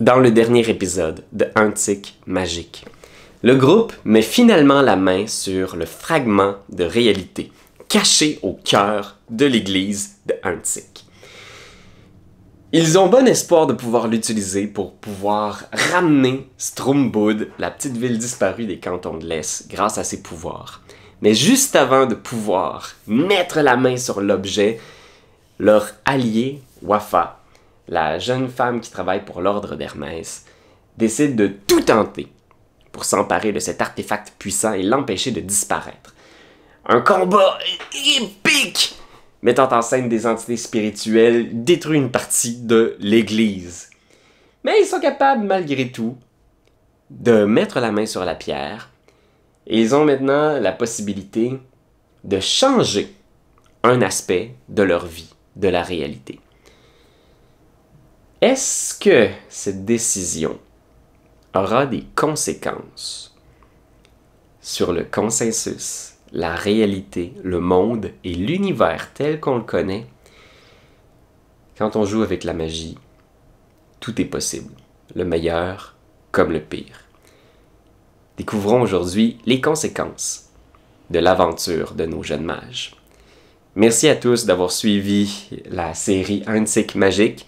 Dans le dernier épisode de Un tic magique, le groupe met finalement la main sur le fragment de réalité caché au cœur de l'église de Un tic. Ils ont bon espoir de pouvoir l'utiliser pour pouvoir ramener Stromboud, la petite ville disparue des cantons de l'Est, grâce à ses pouvoirs. Mais juste avant de pouvoir mettre la main sur l'objet, leur allié, Wafa, la jeune femme qui travaille pour l'ordre d'Hermès, décide de tout tenter pour s'emparer de cet artefact puissant et l'empêcher de disparaître. Un combat épique mettant en scène des entités spirituelles détruit une partie de l'Église. Mais ils sont capables, malgré tout, de mettre la main sur la pierre et ils ont maintenant la possibilité de changer un aspect de leur vie, de la réalité. Est-ce que cette décision aura des conséquences sur le consensus, la réalité, le monde et l'univers tel qu'on le connaît? Quand on joue avec la magie, tout est possible, le meilleur comme le pire. Découvrons aujourd'hui les conséquences de l'aventure de nos jeunes mages. Merci à tous d'avoir suivi la série Un tic magique.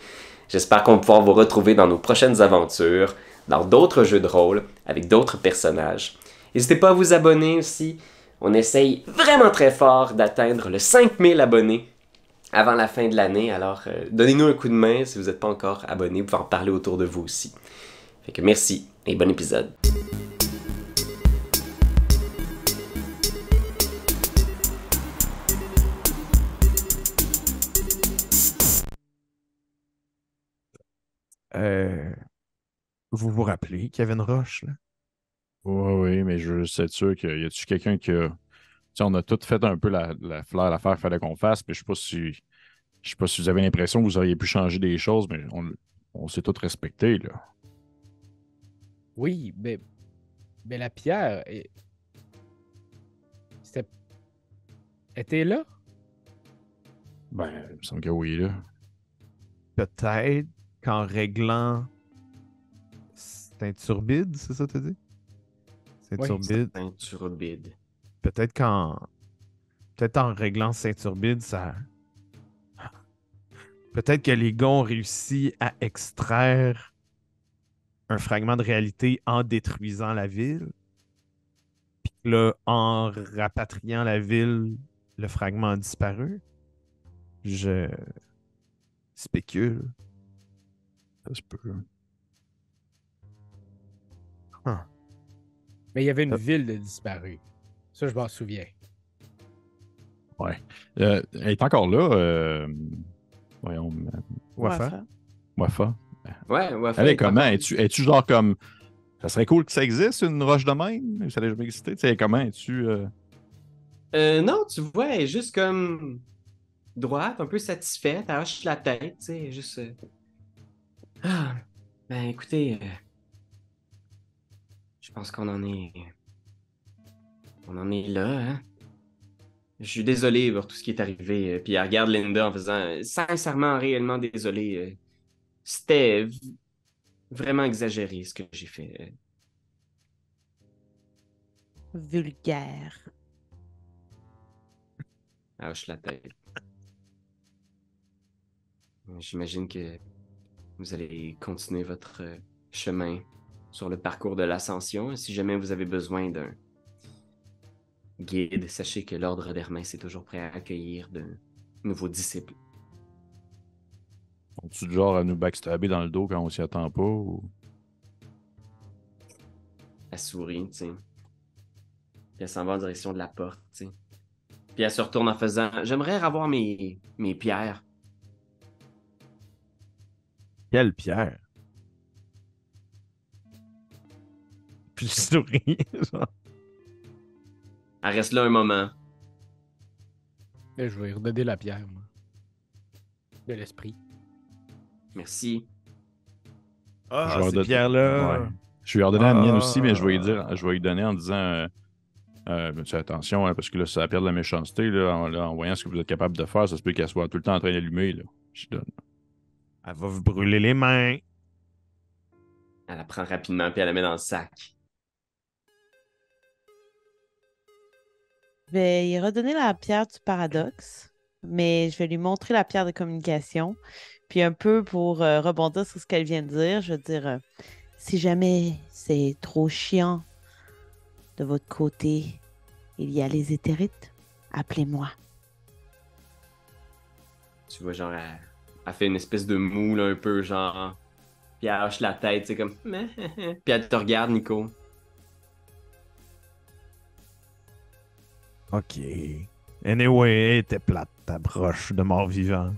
J'espère qu'on va pouvoir vous retrouver dans nos prochaines aventures, dans d'autres jeux de rôle, avec d'autres personnages. N'hésitez pas à vous abonner aussi. On essaye vraiment très fort d'atteindre le 5000 abonnés avant la fin de l'année. Alors, donnez-nous un coup de main si vous n'êtes pas encore abonné. Vous pouvez en parler autour de vous aussi. Fait que merci et bon épisode. Euh, vous vous rappelez Kevin Roche, là? Oui, oui, mais je suis sûr qu'il y a-tu quelqu'un qui a. Tu sais, on a tout fait un peu l'affaire qu'il fallait qu'on fasse, mais je sais pas si vous avez l'impression que vous auriez pu changer des choses, mais on s'est tous respectés, là. Oui, mais la pierre c'était- était là? Ben, il me semble que oui, là. Peut-être qu'en réglant Saint-Turbide, c'est ça, t'as dit? Oui. Saint-Turbide. Turbide. Peut-être peut-être en réglant Saint-Turbide, ça. Peut-être que les gars ont réussi à extraire un fragment de réalité en détruisant la ville. Puis là, en rapatriant la ville, le fragment a disparu. Je spécule. Ça se peut. Huh. Mais il y avait une Euh. ville de disparus. Ça, je m'en souviens. Ouais. Elle est encore là. Voyons, Wafa. Wafa. Ouais, Wafa Elle est est comment? encore- Es-tu genre comme. Ça serait cool que ça existe, une roche de même? Ça n'a jamais existé. Tu sais, comment? Es-tu. Non, tu vois, elle est juste comme droite, un peu satisfaite, elle hoche la tête, tu sais, juste... Ah, ben écoutez, je pense qu'on en est... On en est là, hein? Je suis désolé pour tout ce qui est arrivé. Puis elle regarde Linda en faisant sincèrement, réellement désolé. C'était vraiment exagéré ce que j'ai fait. Vulgaire. Elle hoche la tête. J'imagine que vous allez continuer votre chemin sur le parcours de l'ascension. Si jamais vous avez besoin d'un guide, sachez que l'Ordre d'Hermès est toujours prêt à accueillir de nouveaux disciples. Sont-tu du genre à nous backstabber dans le dos quand on s'y attend pas? Ou... Elle sourit, tu sais. Puis elle s'en va en direction de la porte, tu sais. Puis elle se retourne en faisant « J'aimerais revoir mes pierres. Quelle pierre! Puis je souris. Genre. » Elle reste là un moment. Là, je vais lui redonner la pierre, moi. De l'esprit. Merci. Ah, Je vais ces redonner- pierres-là! Ouais. Je vais lui redonner la mienne aussi, mais Ah. je vais lui donner en disant tu sais, attention, hein, parce que là, ça perd de la méchanceté. En voyant ce que vous êtes capable de faire, ça se peut qu'elle soit tout le temps en train d'allumer. Là. Je donne. Elle va vous brûler les mains. Elle la prend rapidement puis elle la met dans le sac. Je vais y redonner la pierre du paradoxe, mais je vais lui montrer la pierre de communication. Puis un peu pour rebondir sur ce qu'elle vient de dire, je veux dire, si jamais c'est trop chiant de votre côté, il y a les éthérites, appelez-moi. Tu vois, genre, elle fait une espèce de moule un peu, genre. Puis elle hoche la tête, c'est comme. Puis elle te regarde, Nico. Ok. Anyway, elle était plate, ta broche de mort-vivant.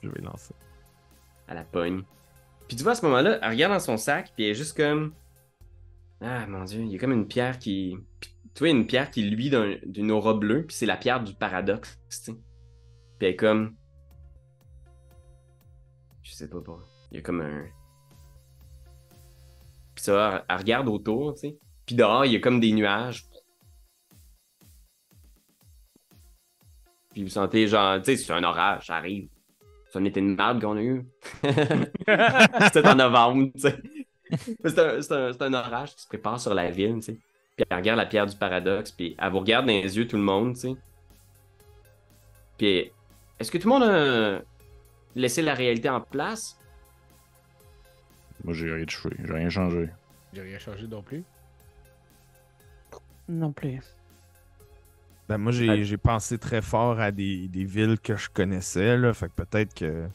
Je vais lancer. Elle la pogne. Puis tu vois, à ce moment-là, elle regarde dans son sac, puis elle est juste comme. Ah, mon Dieu, il y a comme une pierre qui. Puis, tu vois, une pierre qui luit d'une aura bleue, puis c'est la pierre du paradoxe, tu sais. Puis elle est comme. Je sais pas. Il y a comme un. Puis ça, elle regarde autour, tu sais. Puis dehors, il y a comme des nuages. Puis vous sentez genre, tu sais, c'est un orage, ça arrive. C'est un été de merde qu'on a eu. C'était en novembre, tu sais. C'est un orage qui se prépare sur la ville, tu sais. Puis elle regarde la pierre du paradoxe, puis elle vous regarde dans les yeux, tout le monde, tu sais. Puis, est-ce que tout le monde a laissé la réalité en place? Moi, j'ai rien touché. J'ai rien changé. J'ai rien changé non plus. Non plus. Ben moi, j'ai pensé très fort à des villes que je connaissais, là. Fait que peut-être que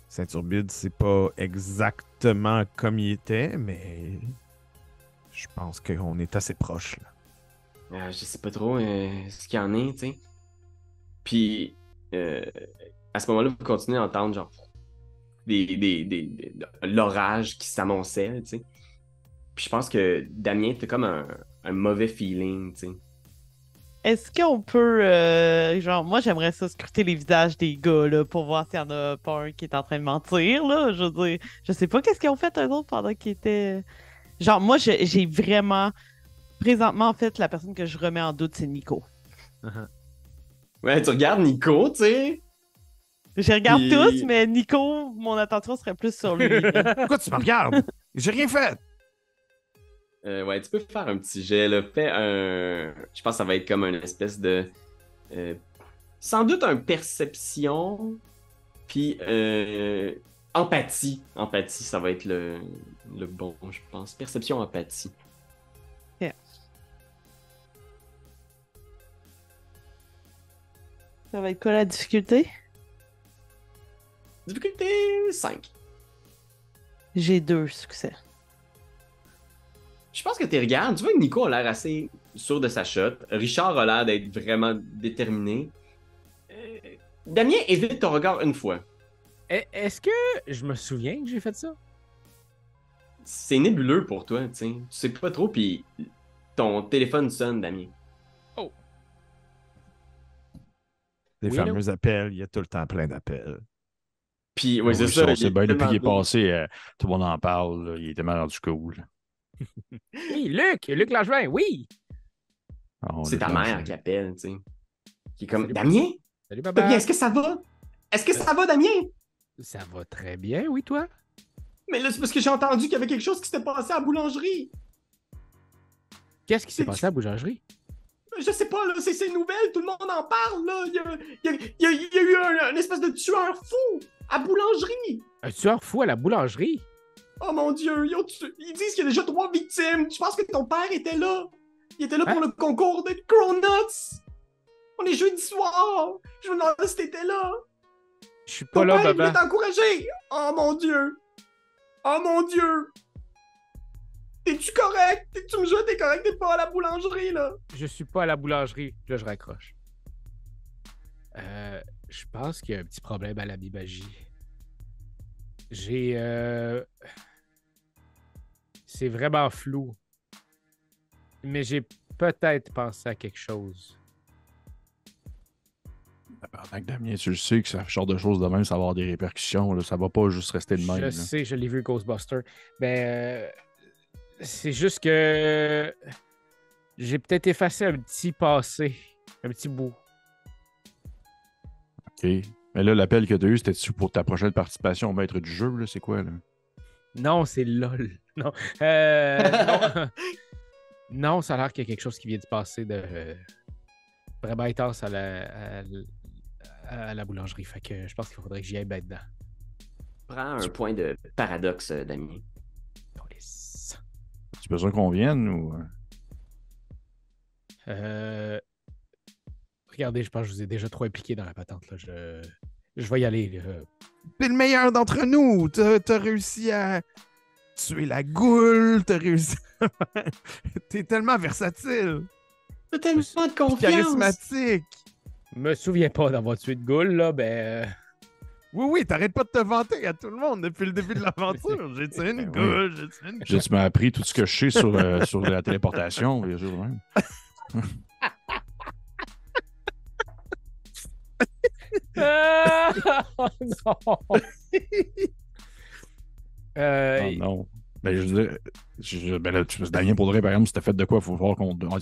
Saint-Turbide, c'est pas exactement comme il était, mais je pense qu'on est assez proche, là. Je sais pas trop ce qu'il y en est, tu sais. Puis, à ce moment-là, vous continuez à entendre, genre, l'orage qui s'annonçait, tu sais. Puis je pense que Damien, t'as comme un mauvais feeling, tu sais. Est-ce qu'on peut, genre, moi j'aimerais ça scruter les visages des gars, là, pour voir s'il y en a pas un qui est en train de mentir, là. Je veux dire, je sais pas qu'est-ce qu'ils ont fait eux autres pendant qu'ils étaient. Genre, moi, j'ai vraiment. Présentement, en fait, la personne que je remets en doute, c'est Nico. Ouais, tu regardes Nico, tu sais. Je regarde Puis- tous, mais Nico, mon attention serait plus sur lui. là. Pourquoi tu me regardes? J'ai rien fait! Ouais, tu peux faire un petit jet, là. Fais un. Je pense que ça va être comme une espèce de. Sans doute un perception. Puis empathie. Empathie, ça va être le bon, je pense. Perception, empathie. Ça va être quoi la difficulté? Difficulté 5. J'ai 2 succès. Je pense que tu regardes. Tu vois que Nico a l'air assez sûr de sa shot. Richard a l'air d'être vraiment déterminé. Damien évite ton regard une fois. Est-ce que je me souviens que j'ai fait ça? C'est nébuleux pour toi, tu sais. Tu sais pas trop, puis ton téléphone sonne, Damien. Les Oui, fameux appels, il y a tout le temps plein d'appels. Puis, ouais, c'est Oui, ça. on il sait est bien, depuis tellement qu'il est bien. passé, tout le monde en parle. Là, il était mal rendu cool. Oui, Luc Langevin, oui! Ah, on C'est l'a ta planché. mère qui appelle, tu sais. Qui est comme, Salut, Damien? Salut, Damien, papa! est-ce que ça va? Est-ce que ça va, Damien? Ça va très bien, oui, toi? Mais là, c'est parce que j'ai entendu qu'il y avait quelque chose qui s'était passé à la boulangerie. Qu'est-ce qui s'est passé à la boulangerie? Je sais pas, là, c'est une nouvelle, tout le monde en parle, là. Il y a eu un espèce de tueur fou à la boulangerie. Un tueur fou à la boulangerie? Oh mon Dieu, ils disent qu'il y a déjà 3 victimes. Tu penses que ton père était là? Il était là pour Hein? le concours de Cronuts. On est jeudi soir. Je me demandais si t'étais là. Je suis Ton pas là, père, il voulait papa. t'encourager. Oh mon Dieu. Oh mon Dieu. Es-tu correct? Tu me jures, t'es correct, t'es pas à la boulangerie, là. Je suis pas à la boulangerie. Là, je raccroche. Je pense qu'il y a un petit problème à la bibagie. C'est vraiment flou. Mais j'ai peut-être pensé à quelque chose. Pendant que Damien, tu le sais que ce genre de choses de même, ça va avoir des répercussions. Là. Ça va pas juste rester de même. Je là. sais, je l'ai vu Ghostbuster. Ben, c'est juste que j'ai peut-être effacé un petit passé, un petit bout. OK. Mais là, l'appel que tu as eu, c'était-tu pour ta prochaine participation au maître du jeu? Là? C'est quoi, là? Non, c'est LOL. Non. Non. Non, ça a l'air qu'il y a quelque chose qui vient de se passer de vraiment intense à la boulangerie. Fait que je pense qu'il faudrait que j'y aille ben dedans. Prends un point de paradoxe, Damien. Police. Tu as besoin qu'on vienne ou. Regardez, je pense que je vous ai déjà trop impliqué dans la patente. Là. Je vais y aller. Là. T'es le meilleur d'entre nous. T'as réussi à tuer la goule. T'as réussi. T'es tellement versatile. T'as tellement de confiance! Charismatique. Je me souviens pas d'avoir tué de goule, là. Ben. Oui, t'arrêtes pas de te vanter à tout le monde depuis le début de l'aventure. J'ai tué une goule. J'ai tué une goule. Tu m'as appris tout ce que je sais sur la téléportation. Bien sûr, même. Oh non! Oh non. Ben, je veux dire, ben là, Damien, pour de vrai, par exemple, si t'as fait de quoi, il faut voir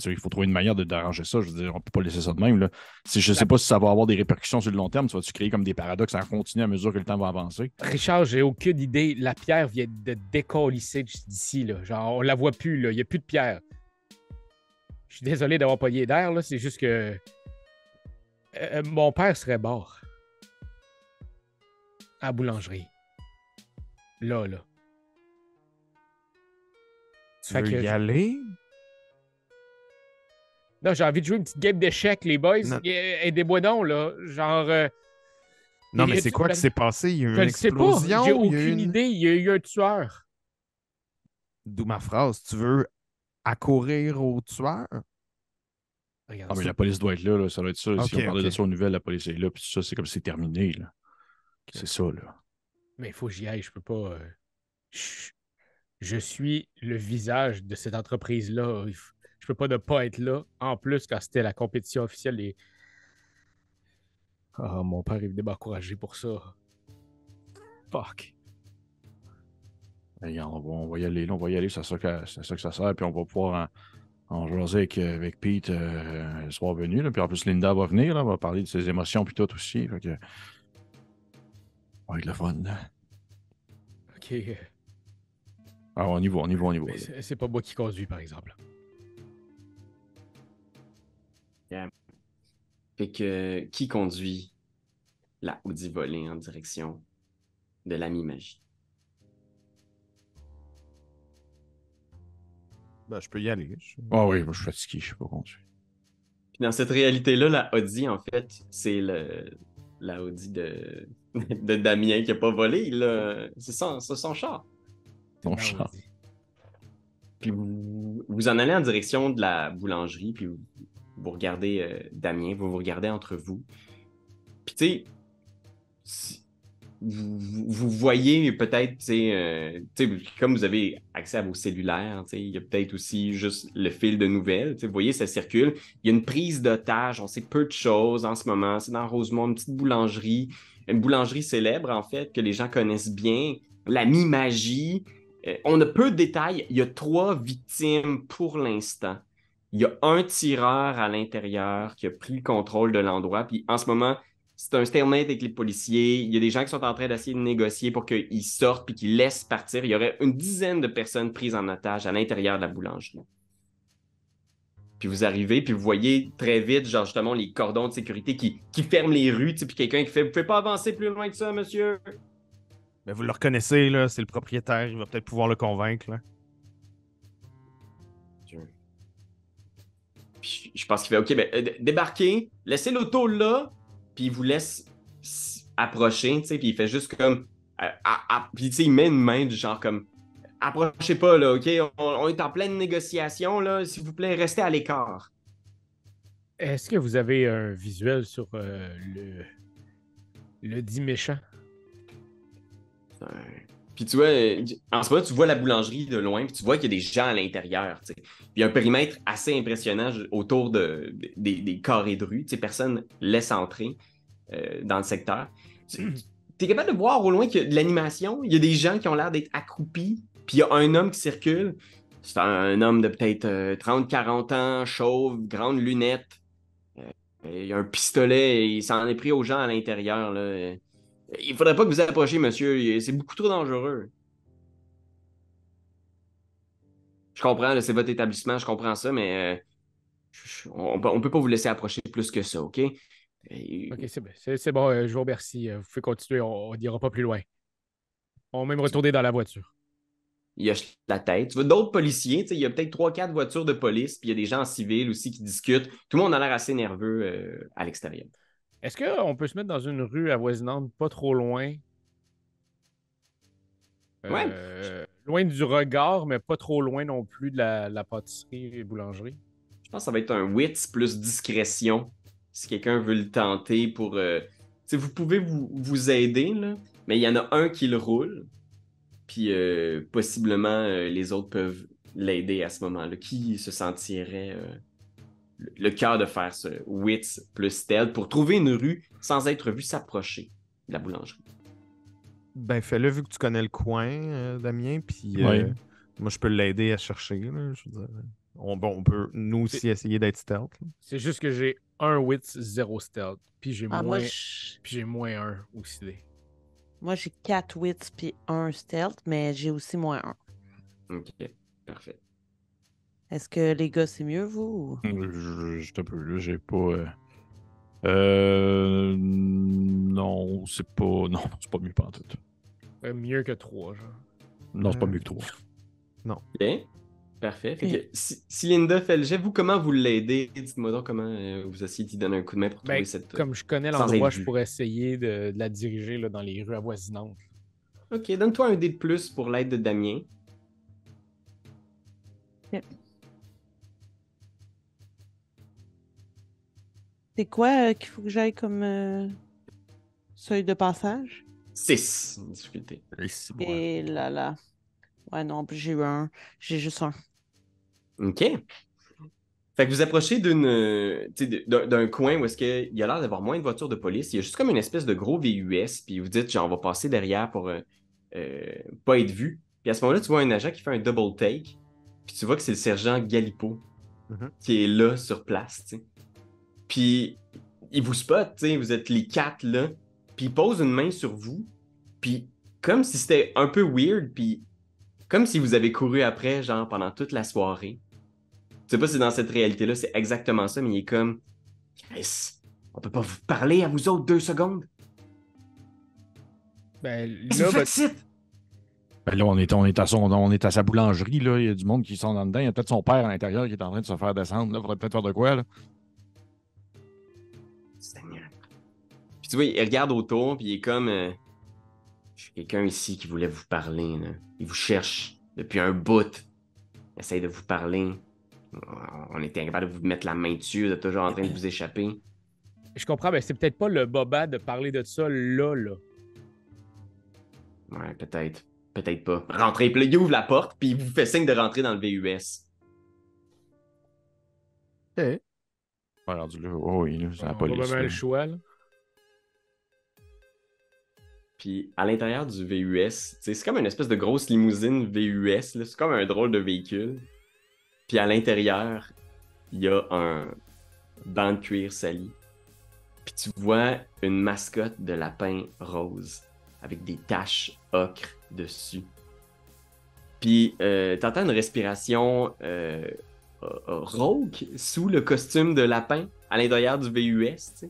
il faut trouver une manière d'arranger ça. Je veux dire, on peut pas laisser ça de même. Là. Je sais pas si ça va avoir des répercussions sur le long terme. Tu vas-tu créer comme des paradoxes en continu à mesure que le temps va avancer? Richard, j'ai aucune idée. La pierre vient de décolisser d'ici. Là. Genre, on la voit plus. Là. Il n'y a plus de pierre. Je suis désolé d'avoir pogné d'air. Là. C'est juste que mon père serait mort à la boulangerie. Là. Tu veux y aller? Non, j'ai envie de jouer une petite game d'échecs, les boys. Non. Aidez-moi donc, là. Genre. Non, mais c'est quoi qui s'est passé? Il y a eu Je une le sais pas. explosion? J'ai il y a eu aucune idée. Il y a eu un tueur. D'où ma phrase. Tu veux accourir au tueur? Regarde Ah, mais ça. la police doit être là, là. Ça doit être ça. Si Ok, on parlait de ok. ça aux nouvelles, la police est là. Puis ça, c'est comme c'est terminé. Là. C'est ça, là. Mais il faut que j'y aille. Je peux pas. Je suis le visage de cette entreprise-là. Je peux pas ne pas être là. En plus, quand c'était la compétition officielle, mon père est venu m'encourager pour ça. Fuck. Regarde, on va y aller, là, on va y aller, c'est à ça que ça sert, puis on va pouvoir en jaser avec Pete le soir venu, là, puis en plus Linda va venir, là, on va parler de ses émotions puis tout aussi, fait que... Ça va être le fun, là. OK. Alors, on y va. Mais c'est pas moi qui conduis, par exemple. Fait que qui conduit la Audi volée en direction de l'ami magie? Ben, je peux y aller. Ah oui, moi, je suis fatigué, je sais pas conduire. Puis dans cette réalité-là, la Audi, en fait, c'est la Audi de, de Damien qui a pas volé. Là. C'est son char. Ton Non, char. vas-y. Puis vous en allez en direction de la boulangerie, puis vous regardez Damien, vous regardez entre vous. Puis tu sais, vous voyez peut-être, tu sais, comme vous avez accès à vos cellulaires, il y a peut-être aussi juste le fil de nouvelles. Vous voyez, ça circule. Il y a une prise d'otage, on sait peu de choses en ce moment. C'est dans Rosemont, une petite boulangerie, une boulangerie célèbre, en fait, que les gens connaissent bien. L'ami Magie. On a peu de détails. Il y a 3 victimes pour l'instant. Il y a un tireur à l'intérieur qui a pris le contrôle de l'endroit. Puis en ce moment, c'est un stalemate avec les policiers. Il y a des gens qui sont en train d'essayer de négocier pour qu'ils sortent puis qu'ils laissent partir. Il y aurait une dizaine de personnes prises en otage à l'intérieur de la boulangerie. Puis vous arrivez, puis vous voyez très vite, genre justement, les cordons de sécurité qui ferment les rues, puis quelqu'un qui fait « Vous pouvez pas avancer plus loin que ça, monsieur! » Mais vous le reconnaissez, là, c'est le propriétaire, il va peut-être pouvoir le convaincre. Là. Puis je pense qu'il fait « OK, ben, débarquez, laissez l'auto là, puis il vous laisse approcher, tu sais, puis il fait juste comme... puis tu sais, il met une main du genre comme « Approchez pas, là, OK? On est en pleine négociation, là, s'il vous plaît, restez à l'écart. » Est-ce que vous avez un visuel sur le dit méchant? Puis tu vois, en ce moment, tu vois la boulangerie de loin, puis tu vois qu'il y a des gens à l'intérieur, tu sais. Puis il y a un périmètre assez impressionnant autour des carrés de rue, tu sais, personne laisse entrer dans le secteur. Tu es capable de voir au loin qu'il y a de l'animation, il y a des gens qui ont l'air d'être accroupis, puis il y a un homme qui circule. C'est un homme de peut-être 30-40 ans, chauve, grandes lunettes. Il y a un pistolet et il s'en est pris aux gens à l'intérieur, là. Il faudrait pas que vous approchiez, monsieur. C'est beaucoup trop dangereux. Je comprends, là, c'est votre établissement, je comprends ça, mais on peut pas vous laisser approcher plus que ça, OK? OK, c'est bon. C'est bon, je vous remercie. Vous pouvez continuer, on n'ira pas plus loin. On va même retourner dans la voiture. Il hoche la tête. Tu vois d'autres policiers, tu sais, il y a peut-être 3-4 voitures de police, puis il y a des gens en civil aussi qui discutent. Tout le monde a l'air assez nerveux à l'extérieur. Est-ce qu'on peut se mettre dans une rue avoisinante, pas trop loin? Ouais, Loin du regard, mais pas trop loin non plus de la pâtisserie et boulangerie. je pense que ça va être un wits plus discrétion. Si quelqu'un veut le tenter pour. Tu sais, vous pouvez vous aider, là, mais il y en a un qui le roule, puis possiblement les autres peuvent l'aider à ce moment-là. Qui se sentirait le cœur de faire ce wits plus stealth pour trouver une rue sans être vu s'approcher de la boulangerie? Ben, fais-le vu que tu connais le coin, Damien, puis Ouais. moi, je peux l'aider à chercher, là, je veux dire. On peut, nous aussi, essayer d'être stealth, là. C'est juste que j'ai un wits, 0 stealth. Puis j'ai Ah, moins... Puis j'ai moins 1 aussi. moi, j'ai 4 wits puis 1 stealth, mais j'ai aussi moins 1. Ok, parfait. Est-ce que les gars, c'est mieux, vous? Juste un peu, là, j'ai pas. Non, c'est pas. Non, c'est pas mieux pantoute. Mieux que 3, genre. Non, c'est pas mieux que 3. Bien, parfait. Fait que, si Linda fait le jet, vous, comment vous l'aidez? Dites-moi donc comment vous essayez d'y donner un coup de main pour trouver Ben, cette... comme je connais sans l'endroit, être je vu. pourrais essayer de la diriger là, dans les rues avoisinantes. Ok, donne-toi un dé de plus pour l'aide de Damien. C'est quoi qu'il faut que j'aille comme seuil de passage? 6, difficulté. C'est bon. Et là là. Ouais, non, puis j'ai eu un. J'ai juste un. OK. Fait que vous approchez d'un coin où est-ce qu'il y a l'air d'avoir moins de voitures de police. Il y a juste comme une espèce de gros VUS, puis vous dites, genre, on va passer derrière pour pas être vu. Puis à ce moment-là, tu vois un agent qui fait un double take, puis tu vois que c'est le sergent Galipo Mhm. qui est là sur place, tu sais. Puis il vous spot, tu sais, vous êtes les 4 là, puis il pose une main sur vous, puis comme si c'était un peu weird, puis comme si vous avez couru après, genre, pendant toute la soirée. Je sais pas si dans cette réalité-là, c'est exactement ça, mais il est comme... Chris, on peut pas vous parler à vous autres 2 secondes? Ben, Qu'est-ce que là, vous faites ici? Ben là, on est à sa boulangerie, là. Il y a du monde qui sont dans dedans. Il y a peut-être son père à l'intérieur qui est en train de se faire descendre. Là, faudrait peut-être faire de quoi, là. Seigneur. Puis tu vois, il regarde autour, puis il est comme... J'ai quelqu'un ici qui voulait vous parler, là. Il vous cherche depuis un bout. Il essaye de vous parler. On était incapable de vous mettre la main dessus, de toujours en train de vous échapper. je comprends, mais c'est peut-être pas le boba de parler de ça là. Ouais, peut-être. Peut-être pas. Rentrez, puis là, il ouvre la porte, puis il vous fait signe de rentrer dans le VUS. Ouais, rendu là. Oh, oui, là, c'est la On va police. vraiment là. le choix, là. Puis à l'intérieur du VUS, tu sais, c'est comme une espèce de grosse limousine VUS, là. C'est comme un drôle de véhicule. Puis à l'intérieur, il y a un banc de cuir sali. Puis tu vois une mascotte de lapin rose avec des taches ocre dessus. Puis t'entends une respiration rauque sous le costume de lapin à l'intérieur du VUS, tu sais.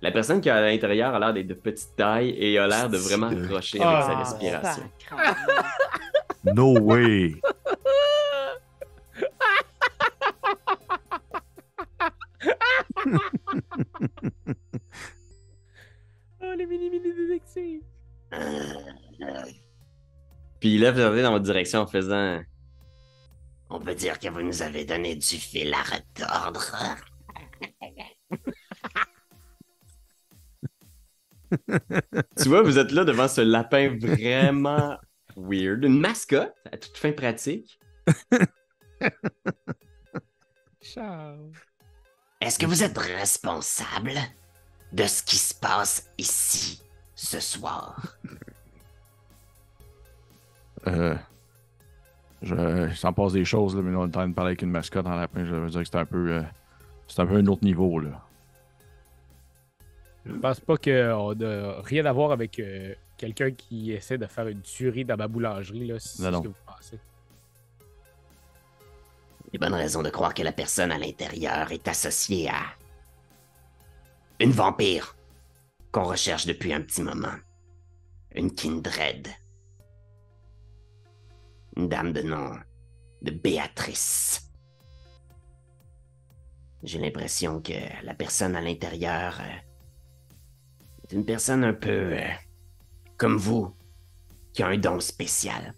La personne qui est à l'intérieur a l'air d'être de petite taille et a l'air de vraiment accrocher avec sa respiration. sacrément. No way! Oh, les mini détectives! Puis il lève le nez dans votre direction en faisant... On peut dire que vous nous avez donné du fil à retordre. Tu vois, vous êtes là devant ce lapin vraiment weird. Une mascotte à toute fin pratique. Charles. Est-ce que vous êtes responsable de ce qui se passe ici ce soir? Il s'en passe des choses, là, mais on est en train de parler avec une mascotte en lapin. Je veux dire que c'est un peu un autre niveau, là. Je pense pas qu'on a rien à voir avec quelqu'un qui essaie de faire une tuerie dans ma boulangerie, là, si c'est Non, ce non. que vous pensez. Des bonnes raisons de croire que la personne à l'intérieur est associée à une vampire qu'on recherche depuis un petit moment. Une Kindred. Une dame de nom de Béatrice. J'ai l'impression que la personne à l'intérieur est une personne un peu comme vous, qui a un don spécial.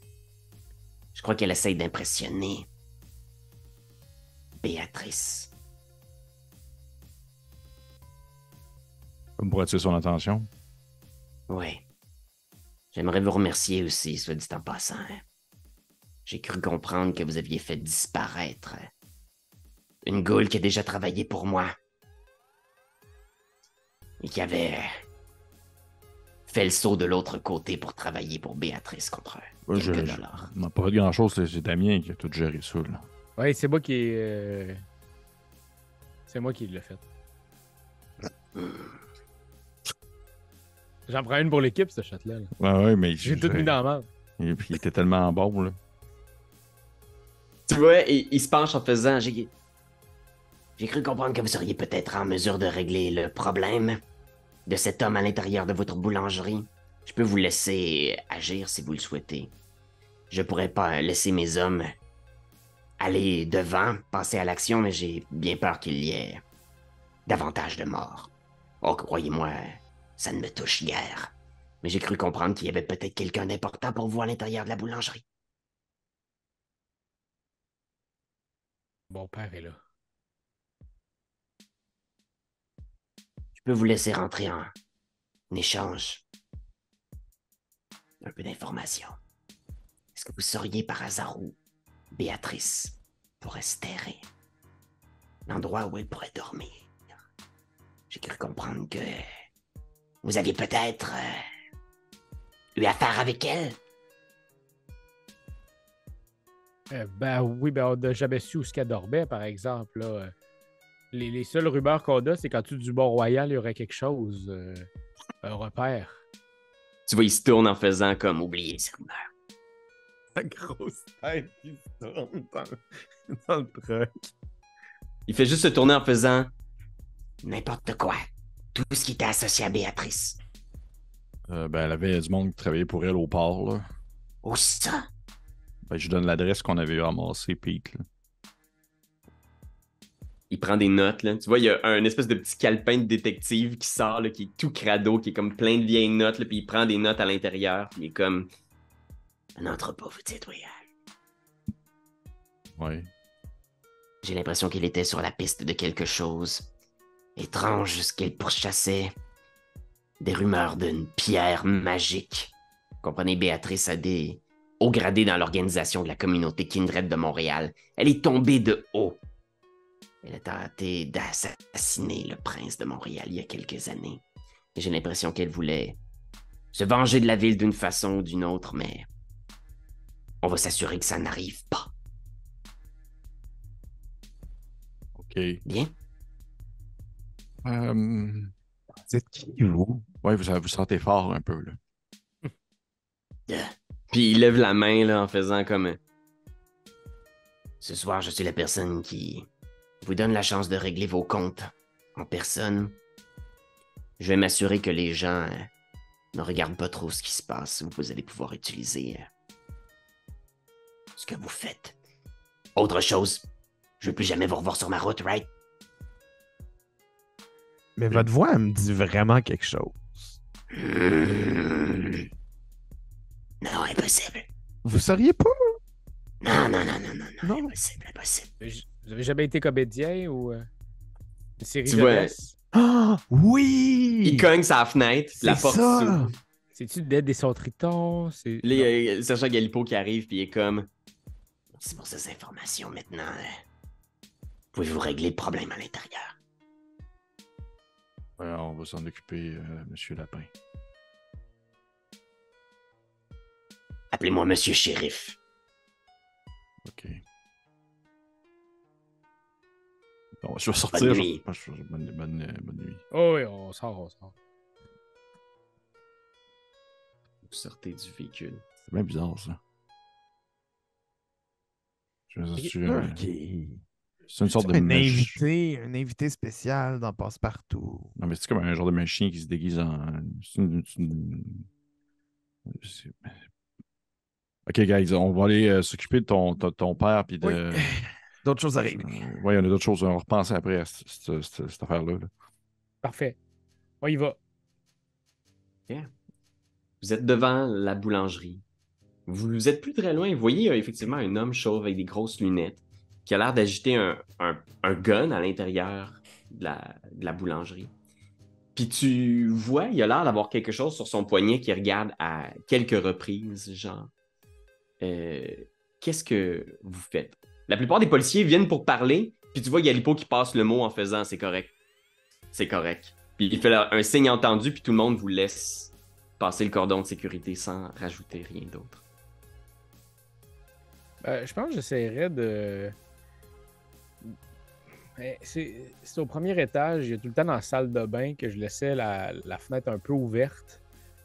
Je crois qu'elle essaye d'impressionner Béatrice. Comme pour attirer son attention. Oui. J'aimerais vous remercier aussi, soit dit en passant. J'ai cru comprendre que vous aviez fait disparaître une goule qui a déjà travaillé pour moi. Et qui avait fait le saut de l'autre côté pour travailler pour Béatrice contre quelques dollars. On n'a pas fait grand-chose, c'est Damien qui a tout géré ça. Là. Ouais, c'est moi qui c'est moi qui l'ai fait. J'en prends une pour l'équipe, ce shot-là. Là. Ouais, mais J'ai tout mis dans la main. Et puis il était tellement bon, là. Tu vois, il se penche en faisant... J'ai cru comprendre que vous seriez peut-être en mesure de régler le problème de cet homme à l'intérieur de votre boulangerie. Je peux vous laisser agir si vous le souhaitez. Je pourrais pas laisser mes hommes aller devant, passer à l'action, mais j'ai bien peur qu'il y ait davantage de morts. Oh, croyez-moi, ça ne me touche guère. Mais j'ai cru comprendre qu'il y avait peut-être quelqu'un d'important pour vous à l'intérieur de la boulangerie. Mon père est là. Je peux vous laisser rentrer en échange un peu d'informations. Est-ce que vous sauriez par hasard où Béatrice pourrait se terrer? L'endroit où elle pourrait dormir. J'ai cru comprendre que vous aviez peut-être eu affaire avec elle. Ben oui, ben on n'a jamais su où ce qu'elle dormait, par exemple. Là. Les seules rumeurs qu'on a, c'est qu'en dessous du Mont-Royal, il y aurait quelque chose, un repère. Tu vois, il se tourne en faisant comme oublier ces rumeurs. La grosse tête qui se tourne dans le truck. Il fait juste se tourner en faisant n'importe quoi. Tout ce qui était associé à Béatrice. Ben, elle avait du monde qui travaillait pour elle au port, là. Où ça? Ben, je donne l'adresse qu'on avait ramassée, Pete, là. Il prend des notes, là. Tu vois, il y a un espèce de petit calepin de détective qui sort, là, qui est tout crado, qui est comme plein de vieilles notes, là, puis il prend des notes à l'intérieur, puis il est comme... Un entrepôt, vous dites, oui. Ouais. J'ai l'impression qu'il était sur la piste de quelque chose. Étrange ce qu'il pourchassait. Des rumeurs d'une pierre magique. Comprenez, Béatrice a des hauts gradés dans l'organisation de la communauté Kindred de Montréal. Elle est tombée de haut. Elle a tenté d'assassiner le prince de Montréal il y a quelques années. Et j'ai l'impression qu'elle voulait se venger de la ville d'une façon ou d'une autre, mais on va s'assurer que ça n'arrive pas. OK. Bien? Vous êtes qui, vous? Ouais, vous sentez fort un peu, là. Puis il lève la main là, en faisant comme... Ce soir, je suis la personne qui vous donne la chance de régler vos comptes en personne. Je vais m'assurer que les gens ne regardent pas trop ce qui se passe. Vous allez pouvoir utiliser ce que vous faites. Autre chose, je veux plus jamais vous revoir sur ma route, right? Mais votre voix, elle me dit vraiment quelque chose. Non, impossible. Vous sauriez pas? Non, Non. impossible. Vous avez jamais été comédien ou une série Tu vois, jeunesse? Ah, oui! Il cogne sa fenêtre, la C'est porte ça! s'ouvre. C'est-tu Dead et son triton? Là, il y a le sergent Galipo qui arrive, puis il est comme... Merci pour ces informations. Maintenant, pouvez-vous régler le problème à l'intérieur? Ouais, on va s'en occuper, Monsieur Lapin. Appelez-moi Monsieur Shérif. OK. Bon, je vais sortir. Bonne nuit. Bonne nuit. Oh oui, on sort. Vous sortez du véhicule. C'est bien bizarre, ça. C'est une sorte de un invité spécial dans Passe-Partout. Non, mais c'est comme un genre de machin qui se déguise en. Ok, guys, on va aller s'occuper de ton père puis de. Oui. D'autres choses arrivent. Oui, il y en a d'autres choses. On va repenser après à cette affaire-là. Là. Parfait. On y va. Vous êtes devant la boulangerie. Vous êtes plus très loin. Vous voyez effectivement un homme chauve avec des grosses lunettes qui a l'air d'agiter un gun à l'intérieur de la boulangerie. Puis tu vois, il a l'air d'avoir quelque chose sur son poignet qui regarde à quelques reprises, genre. Qu'est-ce que vous faites? La plupart des policiers viennent pour parler, puis tu vois Galipo qui passe le mot en faisant c'est correct. C'est correct. Puis il fait un signe entendu, puis tout le monde vous laisse passer le cordon de sécurité sans rajouter rien d'autre. Je pense que j'essaierais de. C'est au premier étage, il y a tout le temps dans la salle de bain que je laissais la fenêtre un peu ouverte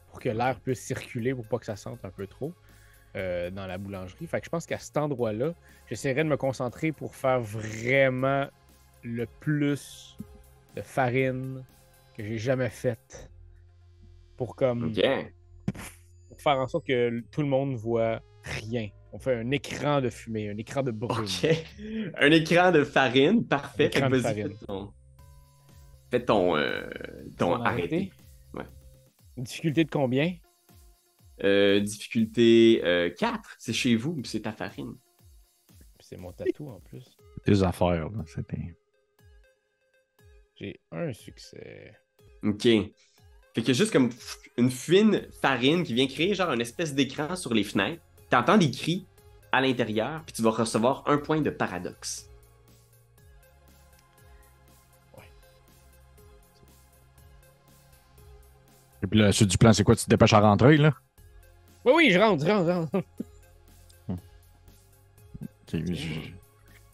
pour que l'air puisse circuler pour pas que ça sente un peu trop dans la boulangerie. Fait que je pense qu'à cet endroit-là, j'essaierais de me concentrer pour faire vraiment le plus de farine que j'ai jamais faite. Pour comme OK. pour faire en sorte que tout le monde voit rien. On fait un écran de fumée, un écran de brume. OK. Un écran de farine, parfait. Un écran Fait que de vas-y, farine. fais ton Ton arrêté. Ouais. Difficulté de combien? Difficulté 4. C'est chez vous, puis c'est ta farine. C'est mon tatou en plus. Tes affaires, là. C'était. J'ai un succès. OK. Fait qu'il y a juste comme une fine farine qui vient créer genre une espèce d'écran sur les fenêtres. T'entends des cris à l'intérieur, puis tu vas recevoir un point de paradoxe. Et puis la suite du plan, c'est quoi? Tu te dépêches à rentrer, là? Oui, je rentre. Ok, je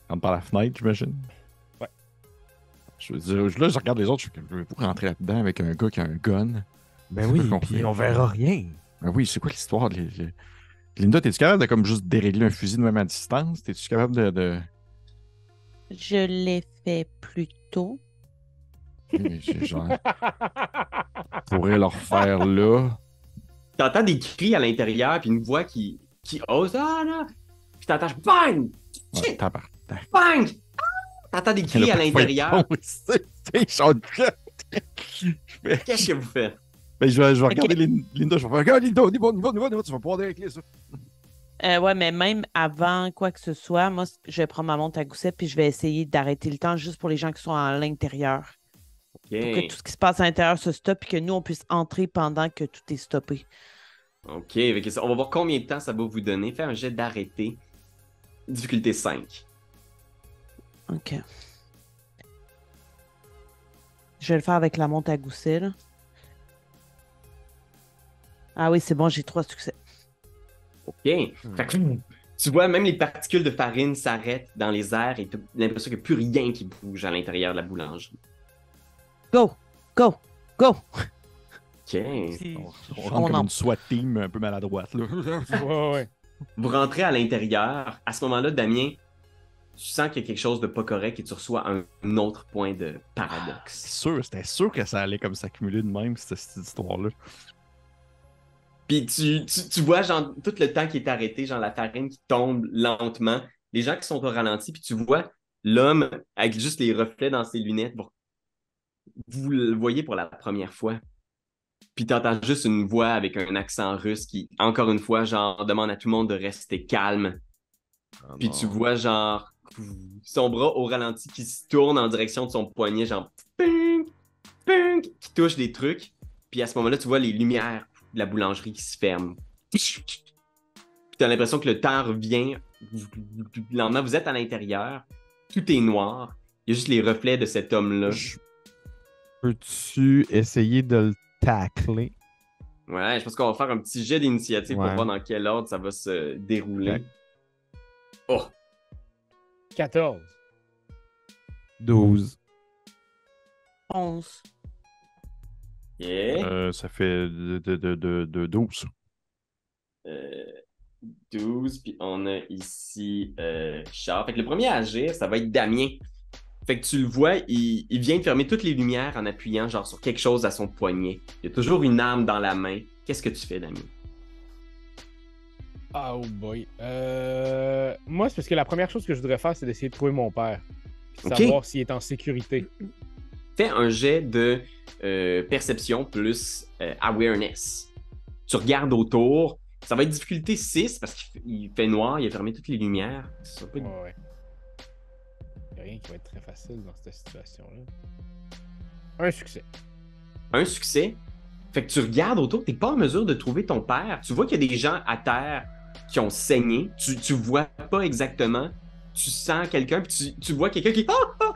rentre par la fenêtre, j'imagine. Ouais. Je veux dire, là, je regarde les autres, je vais pas rentrer là-dedans avec un gars qui a un gun. Ben oui, qu'on puis fait? on verra rien. Ben oui, c'est quoi l'histoire? Linda, t'es-tu capable de comme juste dérégler un fusil de même à distance? T'es-tu capable de... Je l'ai fait plus tôt. Genre, je pourrais le refaire là. T'entends des cris à l'intérieur, puis une voix qui ose. Ah non! Puis t'entends bang! Ouais, Bang! T'entends des cris à l'intérieur. Qu'est-ce que vous faites? Ben, je vais regarder Linda, je vais faire regarde Linda, on y va, tu vas pouvoir avec ça. Ouais, mais même avant quoi que ce soit, moi, je vais prendre ma montre à gousset puis je vais essayer d'arrêter le temps juste pour les gens qui sont à l'intérieur. OK. Pour que tout ce qui se passe à l'intérieur se stoppe et que nous, on puisse entrer pendant que tout est stoppé. OK. Fait que on va voir combien de temps ça va vous donner. Fais un jet d'arrêté. Difficulté 5. OK. Je vais le faire avec la montre à gousset, là. Ah oui, c'est bon, j'ai 3 succès. OK. Fait que, tu vois, même les particules de farine s'arrêtent dans les airs et tu as l'impression qu'il n'y a plus rien qui bouge à l'intérieur de la boulangerie. Go! Go! Go! OK. On rentre comme une SWAT team un peu maladroite, là. Ouais. Vous rentrez à l'intérieur. À ce moment-là, Damien, tu sens qu'il y a quelque chose de pas correct et tu reçois un autre point de paradoxe. C'était sûr que ça allait comme s'accumuler de même, cette histoire-là. Puis tu vois, genre, tout le temps qui est arrêté, genre la farine qui tombe lentement, les gens qui sont au ralenti, puis tu vois l'homme avec juste les reflets dans ses lunettes. Vous le voyez pour la première fois. Puis t'entends juste une voix avec un accent russe qui, encore une fois, genre, demande à tout le monde de rester calme. Puis tu vois, genre, son bras au ralenti qui se tourne en direction de son poignet, genre, ping, ping, qui touche des trucs. Puis à ce moment-là, tu vois les lumières de la boulangerie qui se ferment. Puis t'as l'impression que le temps revient. Lentement, vous êtes à l'intérieur. Tout est noir. Il y a juste les reflets de cet homme-là. Peux-tu essayer de le tacler? Ouais, je pense qu'on va faire un petit jet d'initiative pour Ouais. voir dans quel ordre ça va se dérouler. Ouais. Oh! 14. 12. 11. Yeah! Ça fait de 12. 12, puis on a ici Richard. Fait que le premier à agir, ça va être Damien. Fait que tu le vois, il vient de fermer toutes les lumières en appuyant genre sur quelque chose à son poignet. Il y a toujours une arme dans la main. Qu'est-ce que tu fais, Damien? Oh boy. Moi, c'est parce que la première chose que je voudrais faire, c'est d'essayer de trouver mon père. Puis Ok. savoir s'il est en sécurité. Fais un jet de perception plus awareness. Tu regardes autour. Ça va être difficulté 6 parce qu'il fait noir, il a fermé toutes les lumières. Ça sera pas- Ouais. Il n'y a rien qui va être très facile dans cette situation-là. Un succès. Un succès. Fait que tu regardes autour, t'es pas en mesure de trouver ton père. Tu vois qu'il y a des gens à terre qui ont saigné. Tu vois pas exactement. Tu sens quelqu'un, puis tu vois quelqu'un qui... Ah! Ah!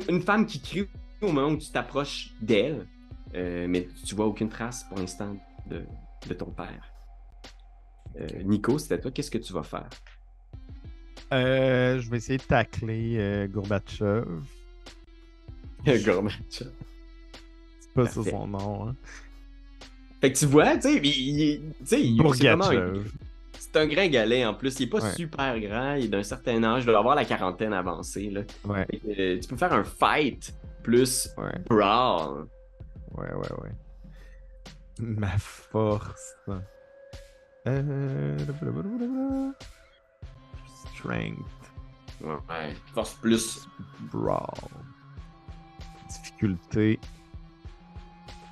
Une femme qui crie au moment où tu t'approches d'elle. Mais tu vois aucune trace pour l'instant de ton père. Nico, c'est à toi. Qu'est-ce que tu vas faire? Je vais essayer de tacler Gorbatchev. Gorbatchev. C'est pas Parfait. ça son nom. Hein. Fait que tu vois, tu sais, c'est vraiment Gorgatchev. c'est un gringalet en plus. Il est pas Ouais. super grand. Il est d'un certain âge. Il doit avoir la quarantaine avancée. Là. Ouais, Fait que, tu peux faire un fight plus ouais, brawl. ouais. Ma force. Blablabla. Strength. Ouais. Force plus. Brawl. Difficulté.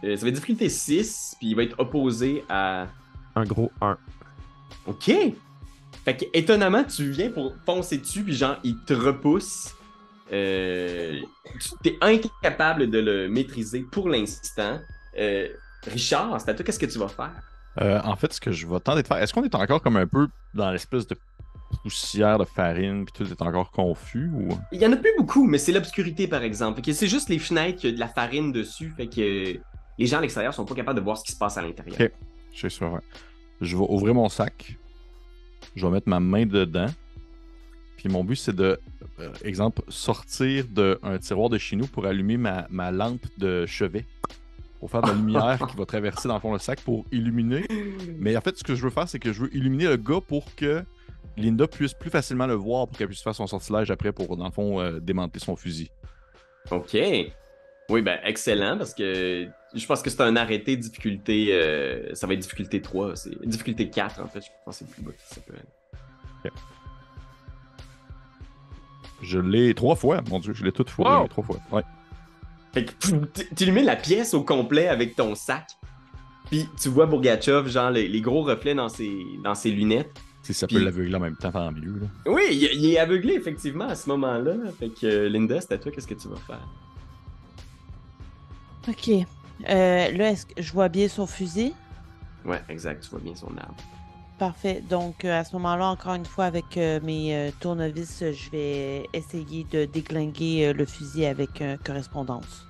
Ça va être difficulté 6, puis il va être opposé à. Un gros 1. OK! Fait que, étonnamment, tu viens pour foncer dessus, puis genre, il te repousse. Tu t'es incapable de le maîtriser pour l'instant. Richard, c'est à toi, qu'est-ce que tu vas faire? En fait, ce que je vais tenter de faire, est-ce qu'on est encore comme un peu dans l'espèce de poussière de farine, puis tout est encore confus ou. Il y en a plus beaucoup, mais c'est l'obscurité, par exemple. Fait que c'est juste les fenêtres qui ont de la farine dessus, fait que les gens à l'extérieur sont pas capables de voir ce qui se passe à l'intérieur. Ok. Je suis sûr, ouais. Je vais ouvrir mon sac. Je vais mettre ma main dedans. Puis mon but, c'est de, exemple, sortir d'un tiroir de chez nous pour allumer ma lampe de chevet. Pour faire de la lumière qui va traverser dans le fond le sac pour illuminer. Mais en fait, ce que je veux faire, c'est que je veux illuminer le gars pour que Linda puisse plus facilement le voir pour qu'elle puisse faire son sortilège après pour, dans le fond, démanteler son fusil. OK. Oui, ben excellent, parce que je pense que c'est un arrêté difficulté... ça va être difficulté 3. C'est difficulté 4, en fait. Je pense que c'est le plus bas que ça peut être. Je l'ai 3 fois, mon Dieu, je l'ai toute fois. Wow! 3 fois, ouais. Fait que tu illumines la pièce au complet avec ton sac. Puis tu vois Bourgatchev, genre les gros reflets dans ses lunettes. Si ça Puis- peut l'aveugler en même temps, tant mieux. Là. Oui, il est aveuglé, effectivement, à ce moment-là. Fait que Linda, c'est à toi, qu'est-ce que tu vas faire? OK. Là, est-ce que je vois bien son fusil? Ouais, exact, tu vois bien son arme. Parfait. Donc, à ce moment-là, encore une fois, avec mes tournevis, je vais essayer de déglinguer le fusil avec correspondance.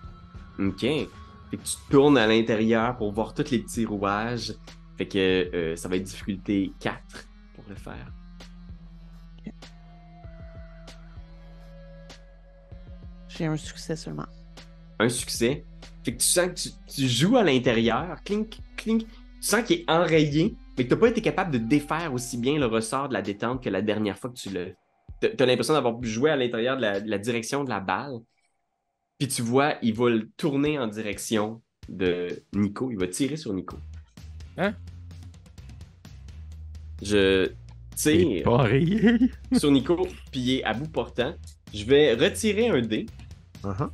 OK. Fait que tu te tournes à l'intérieur pour voir tous les petits rouages. Fait que ça va être difficulté 4 pour le faire. J'ai un succès seulement. Un succès. Fait que tu sens que tu joues à l'intérieur. Clink, clink. Tu sens qu'il est enrayé, mais que t'as pas été capable de défaire aussi bien le ressort de la détente que la dernière fois que tu l'as. T'as l'impression d'avoir pu jouer à l'intérieur de la direction de la balle. Puis tu vois, il va le tourner en direction de Nico. Il va tirer sur Nico. Hein? Je Il est tire pas enrayé. sur Nico, puis il est à bout portant. Je vais retirer un dé, Uh-huh.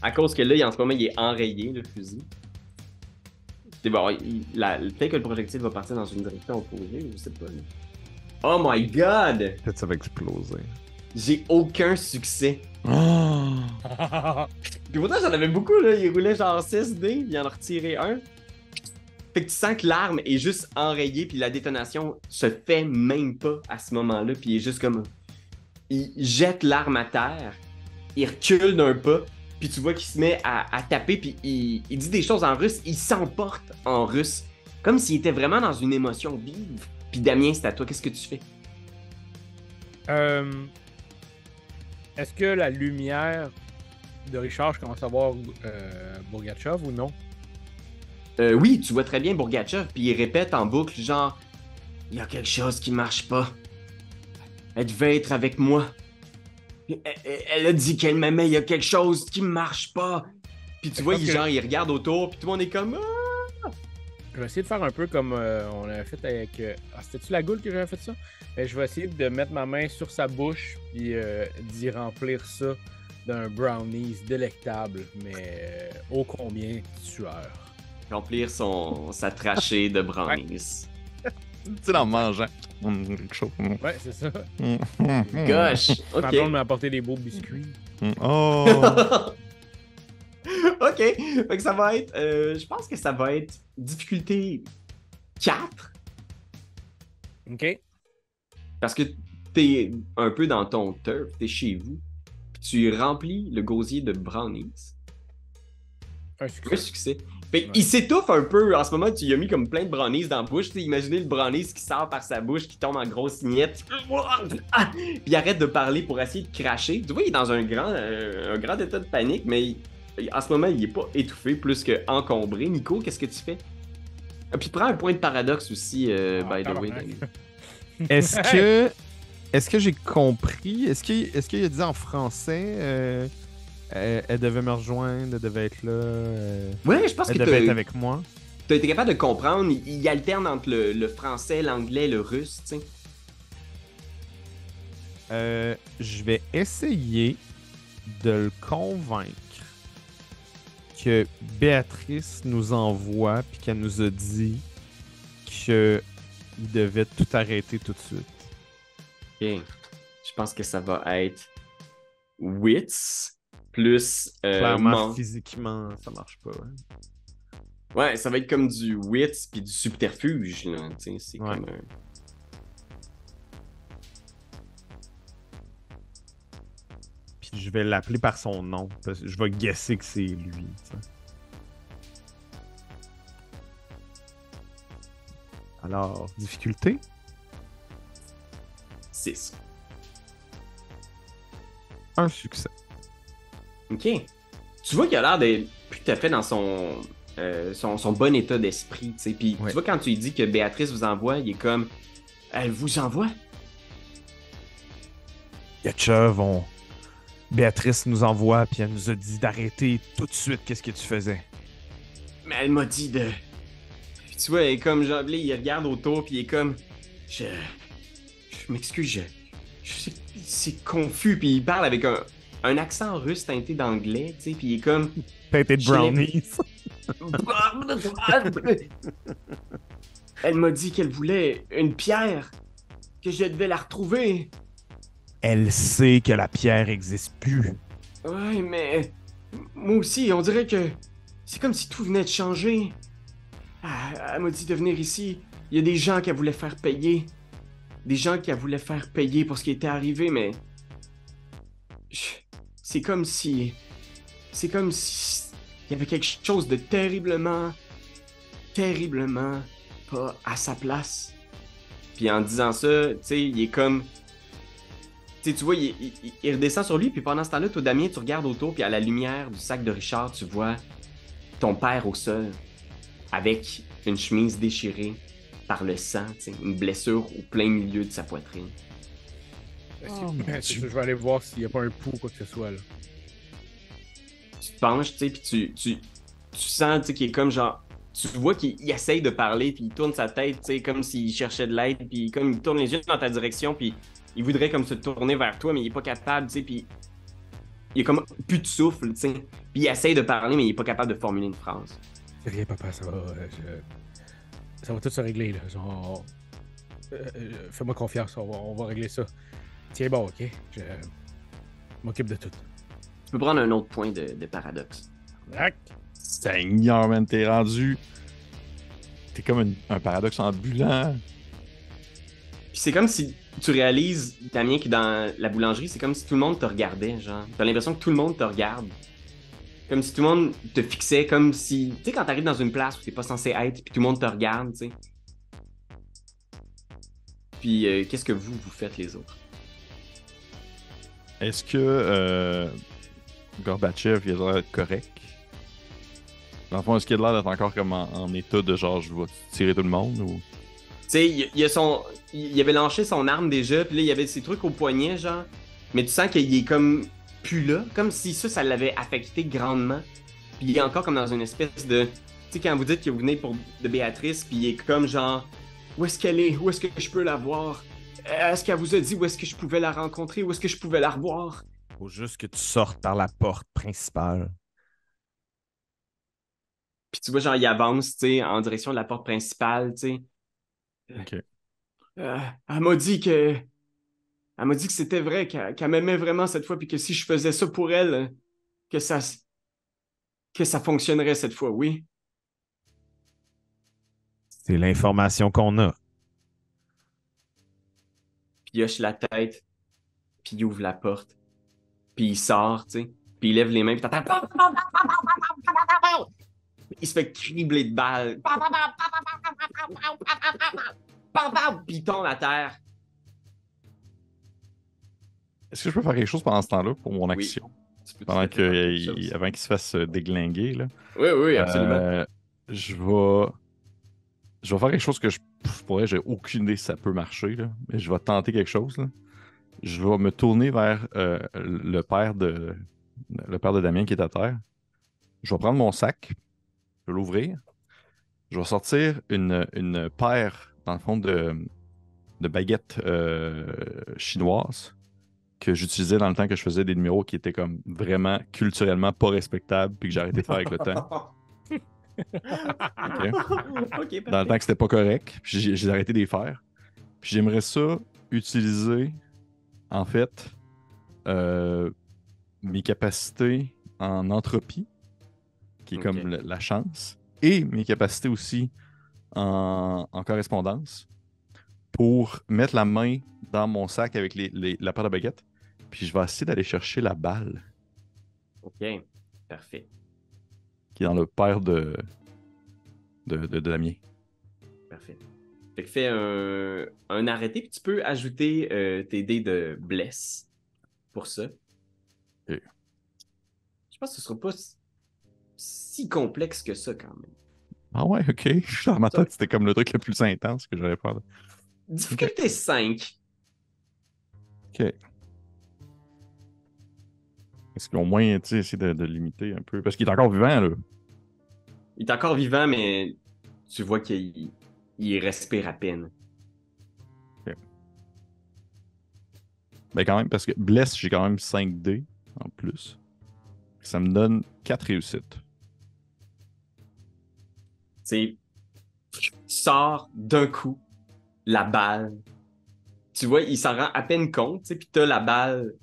à cause que là, en ce moment, il est enrayé, le fusil. C'est bon, peut-être que le projectile va partir dans une direction opposée, je sais pas. Là. Oh my god! Peut-être que ça va exploser. J'ai aucun succès. Oh! Puis pourtant, j'en avais beaucoup, là. Il roulait genre 6 dés, il en a retiré un. Fait que tu sens que l'arme est juste enrayée, puis la détonation se fait même pas à ce moment-là, puis il est juste comme... Il jette l'arme à terre, il recule d'un pas, puis tu vois qu'il se met à taper, puis il dit des choses en russe, il s'emporte en russe, comme s'il était vraiment dans une émotion vive. Puis Damien, c'est à toi, qu'est-ce que tu fais? Est-ce que la lumière de Richard, je commence à voir Bourgatchev ou non? Oui, tu vois très bien Bourgatchev, puis il répète en boucle, genre il y a quelque chose qui marche pas. Elle devait être avec moi. Elle a dit qu'elle m'aimait, il y a quelque chose qui marche pas. Puis tu vois, il regarde autour, puis tout le monde est comme... Je vais essayer de faire un peu comme on avait fait avec... c'était-tu la goule que j'avais fait ça? Je vais essayer de mettre ma main sur sa bouche puis d'y remplir ça d'un brownies délectable, mais ô combien tueur. Remplir sa trachée de brownies. Tu sais, en mangeant. Quelque chose. Ouais, c'est ça. Gosh! Ma OK. blonde m'a apporté des beaux biscuits. Oh! OK. Fait que ça va être... je pense que ça va être difficulté 4. OK. Parce que t'es un peu dans ton turf, t'es chez vous. Puis tu remplis le gosier de brownies. Un Un succès. succès. Fait Ouais. il s'étouffe un peu. En ce moment, tu lui as mis comme plein de brownies dans la bouche. Tu sais, imaginez le brownies qui sort par sa bouche, qui tombe en grosse miette. Puis il arrête de parler pour essayer de cracher. Tu vois, il est dans un grand état de panique, mais en ce moment, il est pas étouffé plus que encombré. Nico, qu'est-ce que tu fais? Ah, puis prends un point de paradoxe aussi, by the way. tabarnak. Est-ce que j'ai compris? Est-ce qu'il a dit en français elle devait me rejoindre, elle devait être là, Ouais, je pense elle que devait être avec moi? t'as été capable de comprendre. Il alterne entre le français, l'anglais, le russe, tu sais. Je vais essayer de le convaincre que Béatrice nous envoie puis qu'elle nous a dit qu'il devait tout arrêter tout de suite. Ok. Je pense que ça va être wits plus Clairement, physiquement, ça marche pas. Ouais. Ouais, ça va être comme du wits puis du subterfuge, là. Tu sais, c'est Ouais. comme Puis je vais l'appeler par son nom. Parce que je vais guesser que c'est lui. T'sais. Alors, difficulté? 6. Un succès. Ok. Tu vois qu'il a l'air d'être plus tout à fait dans son bon état d'esprit, tu sais. Puis Ouais. tu vois quand tu lui dis que Béatrice vous envoie, il est comme elle vous envoie? Yatchev, Béatrice nous envoie, puis elle nous a dit d'arrêter tout de suite. Qu'est-ce que tu faisais? Mais elle m'a dit de. Puis tu vois, il est comme genre, là, il regarde autour, puis il est comme. Je m'excuse, c'est confus, puis il parle avec un accent russe teinté d'anglais, tu sais, puis il est comme. Teinté de J'ai brownies. Elle m'a dit qu'elle voulait une pierre, que je devais la retrouver. Elle sait que la pierre existe plus. Ouais, mais moi aussi, on dirait que c'est comme si tout venait de changer. Ah, elle m'a dit de venir ici. Il y a des gens qu'elle voulait faire payer. Des gens qu'elle voulait faire payer pour ce qui était arrivé, mais c'est comme si il y avait quelque chose de terriblement pas à sa place. Puis en disant ça, tu sais, il est comme... Tu vois, il redescend sur lui, puis pendant ce temps-là, toi, Damien, tu regardes autour, puis à la lumière du sac de Richard, tu vois ton père au sol, avec une chemise déchirée par le sang, tu sais, une blessure au plein milieu de sa poitrine. Je vais aller voir s'il n'y a pas un pouls ou quoi que ce soit, là. Tu te penches, tu sais, puis tu sens, tu sais, qu'il est comme genre... Tu vois qu'il essaye de parler, puis il tourne sa tête, tu sais, comme s'il cherchait de l'aide, puis comme il tourne les yeux dans ta direction, puis il voudrait comme se tourner vers toi, mais il est pas capable, tu sais, puis il a comme plus de souffle, tu sais. Puis il essaye de parler, mais il est pas capable de formuler une phrase. C'est rien, papa, ça va. Ça va tout se régler, là. Genre, fais-moi confiance, on va régler ça. Tiens, bon, ok. Je m'occupe de tout. Tu peux prendre un autre point de paradoxe. Seigneur, man, t'es rendu. T'es comme un paradoxe ambulant. Puis c'est comme si tu réalises, Damien, que dans la boulangerie, c'est comme si tout le monde te regardait, genre. T'as l'impression que tout le monde te regarde. Comme si tout le monde te fixait, comme si... Tu sais, quand t'arrives dans une place où t'es pas censé être, puis tout le monde te regarde, tu sais. Puis qu'est-ce que vous faites, les autres? Est-ce que Gorbatchev, il a l'air d'être correct? Dans le fond, est-ce qu'il a l'air d'être encore comme en état de genre, je vais tirer tout le monde ou... sais, il avait lâché son arme déjà, puis là, il y avait ses trucs au poignet, genre. Mais tu sens qu'il est comme plus là, comme si ça l'avait affecté grandement. Puis il est encore comme dans une espèce de... Tu sais, quand vous dites que vous venez de Béatrice, puis il est comme genre... Où est-ce qu'elle est? Où est-ce que je peux la voir? Est-ce qu'elle vous a dit où est-ce que je pouvais la rencontrer? Où est-ce que je pouvais la revoir? Faut juste que tu sortes par la porte principale. Puis tu vois, genre, il avance, tu sais, en direction de la porte principale, tu sais. OK. Elle m'a dit que... Elle m'a dit que c'était vrai, qu'elle m'aimait vraiment cette fois, puis que si je faisais ça pour elle, que ça fonctionnerait cette fois, oui. C'est l'information qu'on a. Puis il hoche la tête, puis il ouvre la porte, puis il sort, tu sais, puis il lève les mains, puis t'entends... Il se fait cribler de balles. Puis il tombe à terre. Est-ce que je peux faire quelque chose pendant ce temps-là pour mon Oui. action? Tu peux Pendant tout à fait faire quelque chose. avant qu'il se fasse déglinguer, là. Oui, oui, absolument. Je vais faire quelque chose que j'ai aucune idée si ça peut marcher, là, mais je vais tenter quelque chose, là. Je vais me tourner vers le père de Damien qui est à terre. Je vais prendre mon sac, je vais l'ouvrir. Je vais sortir une paire, dans le fond, de baguettes chinoises que j'utilisais dans le temps que je faisais des numéros qui étaient comme vraiment culturellement pas respectables puis que j'ai arrêté de faire avec le temps. OK? Ok, Dans le temps que c'était pas correct, puis j'ai arrêté de les faire. Puis j'aimerais ça utiliser, en fait, mes capacités en entropie, qui est Ok. comme la chance, et mes capacités aussi en correspondance, pour mettre la main dans mon sac avec la paire de baguettes, puis je vais essayer d'aller chercher la balle Ok, parfait. qui est dans le père de Damien. Parfait. Fait que fais un arrêté, puis tu peux ajouter tes dés de bless pour ça. Ok. Je pense que ce sera pas si complexe que ça, quand même. Ah ouais, ok. Dans ma tête, c'était comme le truc le plus intense que j'aurais peur de. Difficulté 5. Ok. Est-ce qu'au moins, tu sais, essayer de limiter un peu? Parce qu'il est encore vivant, là. Il est encore vivant, mais tu vois qu'il respire à peine. Ben quand même, parce que Bless, j'ai quand même 5 dés en plus. Ça me donne 4 réussites. Tu sors d'un coup la balle. Tu vois, il s'en rend à peine compte, tu sais, puis t'as la balle,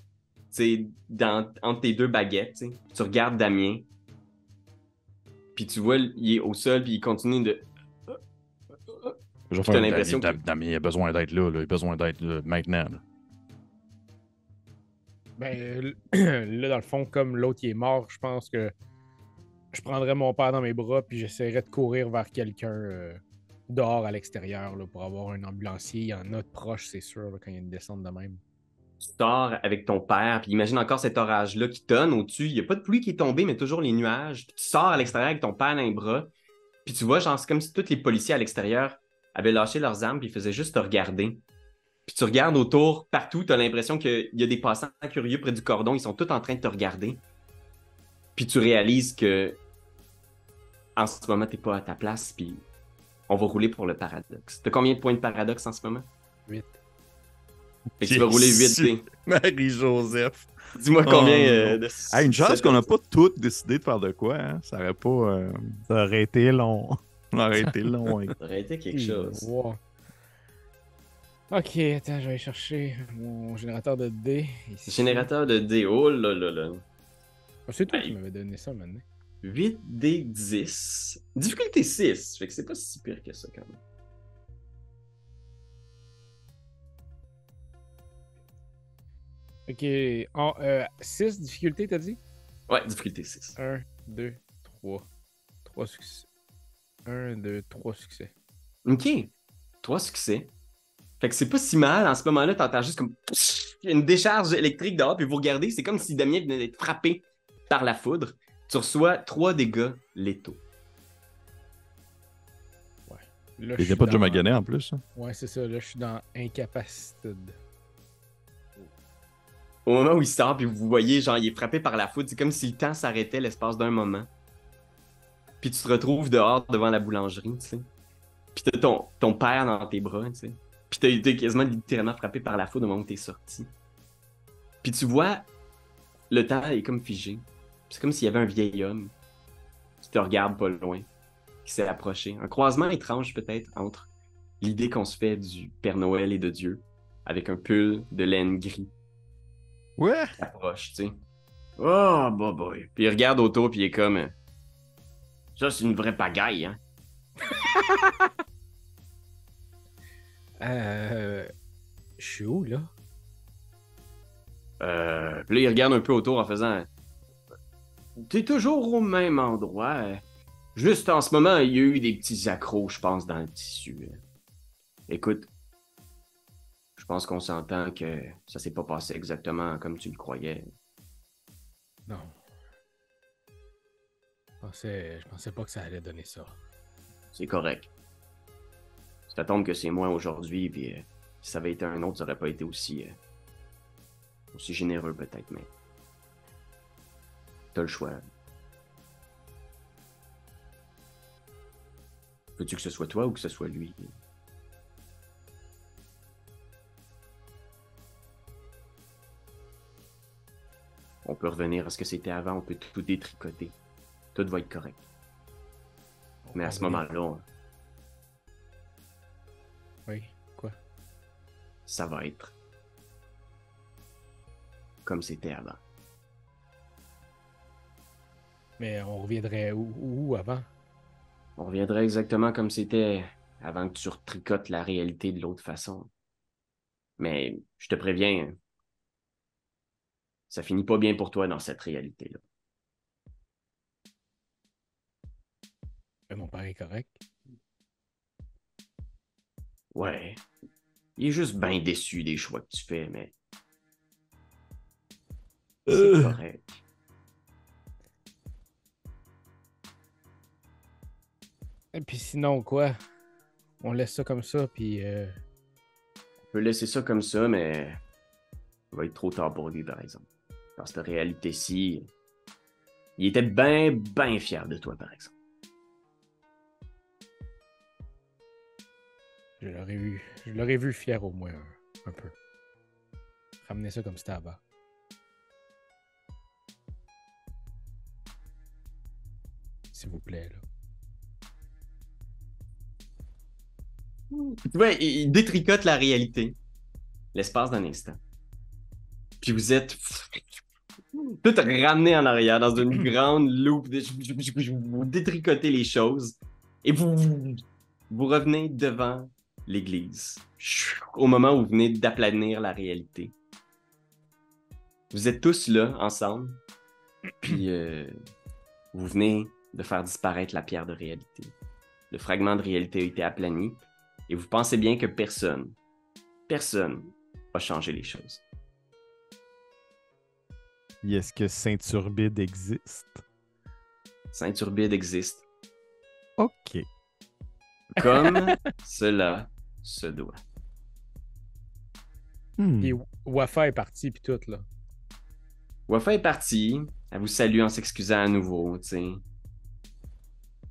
tu sais, entre tes deux baguettes, tu sais. Tu regardes Damien, puis tu vois, il est au sol, puis il continue de... Je vais Puis t'as l'impression que... Damien, il a besoin d'être là, il a besoin d'être là, maintenant. Là. Ben, là, dans le fond, comme l'autre il est mort, je pense que je prendrais mon père dans mes bras puis j'essaierais de courir vers quelqu'un dehors à l'extérieur là, pour avoir un ambulancier. Il y en a de proche, c'est sûr, là, quand il y a une descente de même. Tu sors avec ton père, puis imagine encore cet orage-là qui tonne au-dessus. Il n'y a pas de pluie qui est tombée, mais toujours les nuages. Puis tu sors à l'extérieur avec ton père dans les bras, puis tu vois, genre, c'est comme si tous les policiers à l'extérieur avaient lâché leurs armes, puis ils faisaient juste te regarder. Puis tu regardes autour, partout, tu as l'impression qu'il y a des passants curieux près du cordon, ils sont tous en train de te regarder. Puis tu réalises que en ce moment, t'es pas à ta place, puis on va rouler pour le paradoxe. T'as combien de points de paradoxe en ce moment? 8. Fait que tu vas rouler 8 dés. Marie-Joseph. Dis-moi Oh combien non. de... Hey, une chance qu'on n'a pas toutes décidé de faire de quoi, hein? Ça aurait pas... Ça aurait été long. On aurait été long. Hein. Ça aurait été quelque chose. Wow. Ok, attends, je vais aller chercher mon générateur de dés. Ici. Générateur de dés, oh là là là. Ah, c'est toi Hey. qui m'avais donné ça maintenant. 8 dés 10. Difficulté 6, fait que c'est pas si pire que ça quand même. Ok, 6 difficultés, t'as dit? Ouais, difficulté 6. 1, 2, 3. 3 succès. 1, 2, 3 succès. Ok, 3 succès. Fait que c'est pas si mal, en ce moment-là, t'entends juste comme une décharge électrique dehors, puis vous regardez, c'est comme si Damien venait d'être frappé par la foudre. Tu reçois 3 dégâts létaux. Ouais. Là, Il était pas déjà magané en plus. Hein? Ouais, c'est ça. Là, je suis dans Incapacité. Au moment où il sort, puis vous voyez, genre, il est frappé par la foudre. C'est comme si le temps s'arrêtait l'espace d'un moment. Puis tu te retrouves dehors devant la boulangerie, tu sais. Puis t'as ton père dans tes bras, tu sais. Puis t'as été quasiment littéralement frappé par la foudre au moment où t'es sorti. Puis tu vois, le temps est comme figé. C'est comme s'il y avait un vieil homme qui te regarde pas loin, qui s'est approché. Un croisement étrange peut-être entre l'idée qu'on se fait du Père Noël et de Dieu, avec un pull de laine gris Ouais! qui approche, tu sais. Oh, boy. Puis il regarde autour, puis il est comme... Ça, c'est une vraie pagaille, hein? Je suis où, là? Puis là, il regarde un peu autour en faisant... T'es toujours au même endroit. Juste en ce moment, il y a eu des petits accros, je pense, dans le tissu. Écoute, je pense qu'on s'entend que ça s'est pas passé exactement comme tu le croyais. Non. Je pensais pas que ça allait donner ça. C'est correct. Ça tombe que c'est moi aujourd'hui, puis si ça avait été un autre, ça aurait pas été aussi généreux peut-être, mais t'as le choix. Veux-tu que ce soit toi ou que ce soit lui? On peut revenir à ce que c'était avant, on peut tout détricoter. Tout va être correct. Mais à ce moment-là, Oui, quoi? ça va être comme c'était avant. Mais on reviendrait où avant? On reviendrait exactement comme c'était avant que tu retricotes la réalité de l'autre façon. Mais je te préviens, ça finit pas bien pour toi dans cette réalité-là. Mon père est correct. Ouais. Il est juste bien déçu des choix que tu fais, mais... C'est correct. Et puis sinon, quoi? On laisse ça comme ça, puis... On peut laisser ça comme ça, mais... Il va être trop tard pour lui, par exemple. Dans cette réalité-ci, il était bien fier de toi, par exemple. Je l'aurais vu fier au moins un peu. Ramener ça comme c'était avant. S'il vous plaît, là. Tu vois, il détricote la réalité. L'espace d'un instant. Puis vous êtes tout ramené en arrière dans une grande loupe. Vous détricotez les choses. Et vous revenez devant l'église. Au moment où vous venez d'aplanir la réalité. Vous êtes tous là, ensemble. Puis vous venez de faire disparaître la pierre de réalité. Le fragment de réalité a été aplani. Et vous pensez bien que personne a changé les choses. Est-ce que Saint-Turbide existe? Saint-Turbide existe. OK. Comme cela se doit. Puis Wafa est parti, puis tout, là. Wafa est partie. Elle vous salue en s'excusant à nouveau, tu sais.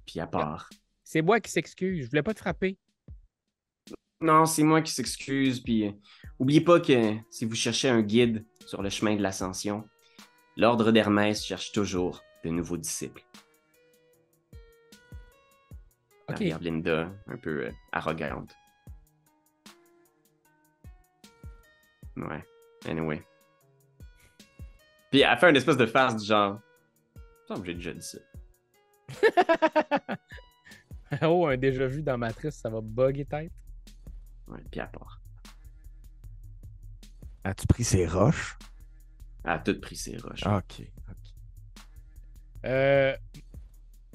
Puis à part. C'est moi qui s'excuse. Je voulais pas te frapper. Non, c'est moi qui s'excuse. Puis oubliez pas que si vous cherchez un guide sur le chemin de l'ascension, l'ordre d'Hermès cherche toujours de nouveaux disciples. Elle Ok. regarde Linda, un peu arrogante. Ouais, anyway. Puis elle fait une espèce de farce du genre... Il me semble que j'ai déjà dit ça. Oh, un déjà vu dans Matrice, ça va bugger tête. Ouais, puis à part. As-tu pris ses roches? Elle a tout pris ses roches. OK.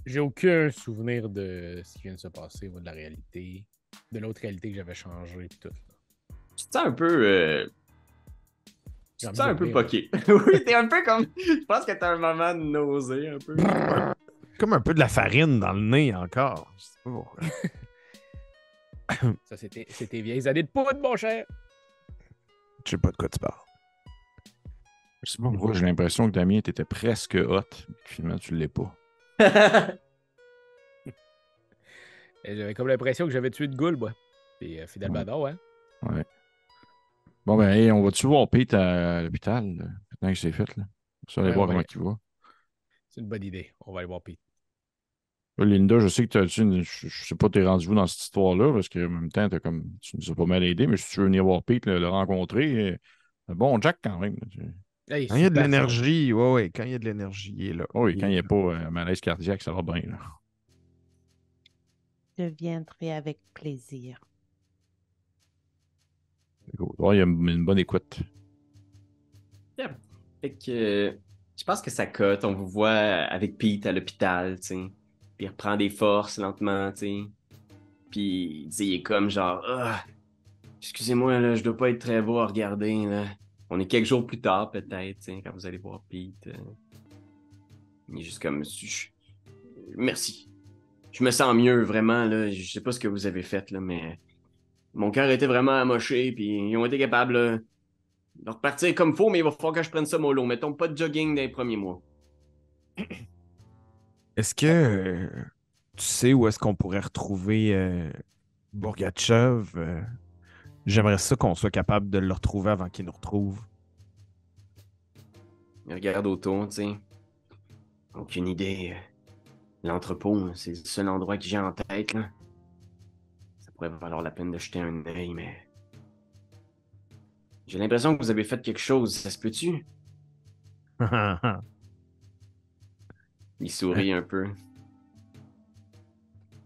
J'ai aucun souvenir de ce qui vient de se passer ou de la réalité, de l'autre réalité que j'avais changé et tout. Là. Tu te sens un peu... Tu J'ai te envie sens un de peu rire. poqué. Oui, t'es un peu comme... Je pense que t'as un moment de nausée, un peu. Comme un peu de la farine dans le nez encore. Je sais pas pourquoi. Ça, c'était vieilles années de poudre, mon cher. Je sais pas de quoi tu parles. Je sais pas pourquoi j'ai l'impression que Damien, t'étais presque hot, mais que finalement, tu l'es pas. Et j'avais comme l'impression que j'avais tué de goule, moi. Puis finalement, non, hein. Ouais. Bon, ben, hey, on va-tu voir Pete à l'hôpital, maintenant que c'est fait, là? On va aller Ouais, voir on va comment aller. il va. C'est une bonne idée. On va aller voir Pete. Là, Linda, je sais que je sais pas t'es rendu où dans cette histoire-là, parce qu'en même temps, tu nous as pas mal aidé, mais si tu veux venir voir Pete, le rencontrer, un bon Jack quand même. Hey, Quand il y a de super, l'énergie, ouais, quand il y a de l'énergie, il est là. Oui, Il quand est il n'y a là. pas un malaise cardiaque, ça va bien, là. Je viendrai avec plaisir. Ouais, il y a une bonne écoute. Yeah. Fait que je pense que ça cote. On vous voit avec Pete à l'hôpital, tu sais. Puis il reprend des forces lentement, tu sais. Puis tu sais, il est comme genre, ah, excusez-moi, là, je dois pas être très beau à regarder, là. On est quelques jours plus tard, peut-être, tu sais, quand vous allez voir Pete. Il est juste comme, merci. Je me sens mieux, vraiment, là. Je sais pas ce que vous avez fait, là, mais mon cœur était vraiment amoché, puis ils ont été capables, là, de repartir comme faut, mais il va falloir que je prenne ça mollo. Mettons pas de jogging dans les premiers mois. Est-ce que tu sais où est-ce qu'on pourrait retrouver Bourgatchev? J'aimerais ça qu'on soit capable de le retrouver avant qu'il nous retrouve. Il regarde autour, tu sais. Aucune idée. L'entrepôt, c'est le seul endroit que j'ai en tête, là. Ça pourrait valoir la peine de jeter un œil, mais... J'ai l'impression que vous avez fait quelque chose, ça se peut-tu? Il sourit un peu.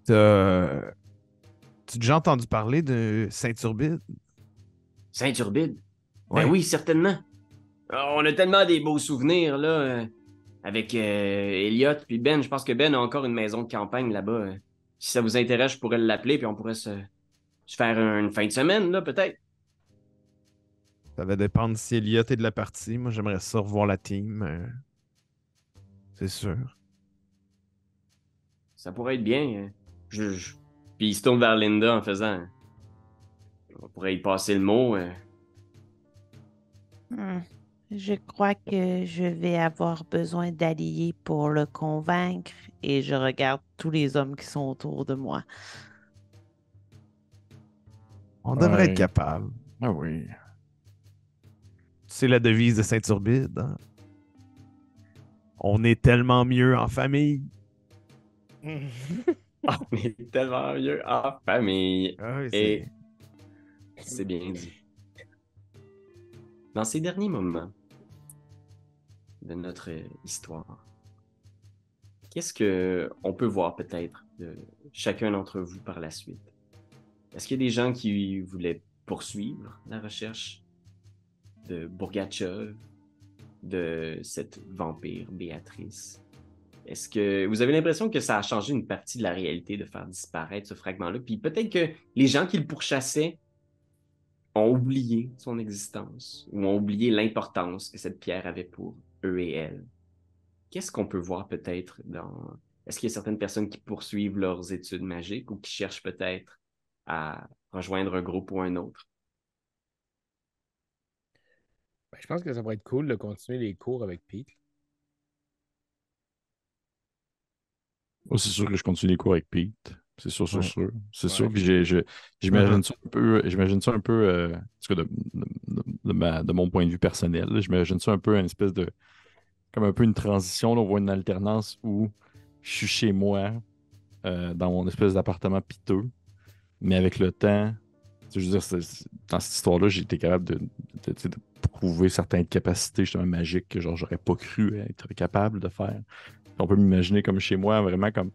T'as déjà entendu parler de Saint-Turbide? Saint-Turbide? Ouais. Ben oui, certainement. On a tellement des beaux souvenirs, là, avec Elliot puis Ben. Je pense que Ben a encore une maison de campagne là-bas. Si ça vous intéresse, je pourrais l'appeler, puis on pourrait se faire une fin de semaine, là, peut-être. Ça va dépendre si Elliot est de la partie. Moi, j'aimerais ça revoir la team. C'est sûr. Ça pourrait être bien. Puis il se tourne vers Linda en faisant... On pourrait y passer le mot. Hmm. Je crois que je vais avoir besoin d'alliés pour le convaincre et je regarde tous les hommes qui sont autour de moi. On devrait être Ouais. capable. Ah oui. C'est la devise de Saint-Turbide. Hein? On est tellement mieux en famille. On est tellement mieux en famille. Ah oui, Et c'est bien dit. Dans ces derniers moments de notre histoire, qu'est-ce que on peut voir peut-être de chacun d'entre vous par la suite? Est-ce qu'il y a des gens qui voulaient poursuivre la recherche de Bourgatchev, de cette vampire Béatrice? Est-ce que vous avez l'impression que ça a changé une partie de la réalité de faire disparaître ce fragment-là? Puis peut-être que les gens qui le pourchassaient ont oublié son existence ou ont oublié l'importance que cette pierre avait pour eux et elle. Qu'est-ce qu'on peut voir peut-être dans... Est-ce qu'il y a certaines personnes qui poursuivent leurs études magiques ou qui cherchent peut-être à rejoindre un groupe ou un autre? Ben, je pense que ça pourrait être cool de continuer les cours avec Pete. Moi, c'est sûr que je continue les cours avec Pete. C'est sûr, sûr, Ouais. sûr. C'est Ouais. sûr. Puis j'imagine ça un peu, en tout cas de mon point de vue personnel, là, j'imagine ça un peu une espèce de, comme un peu une transition, là, on voit une alternance où je suis chez moi, dans mon espèce d'appartement piteux, mais avec le temps, tu sais, je veux dire, dans cette histoire-là, j'ai été capable tu sais, de prouver certaines capacités justement magiques que genre j'aurais pas cru être capable de faire. On peut m'imaginer comme chez moi, vraiment comme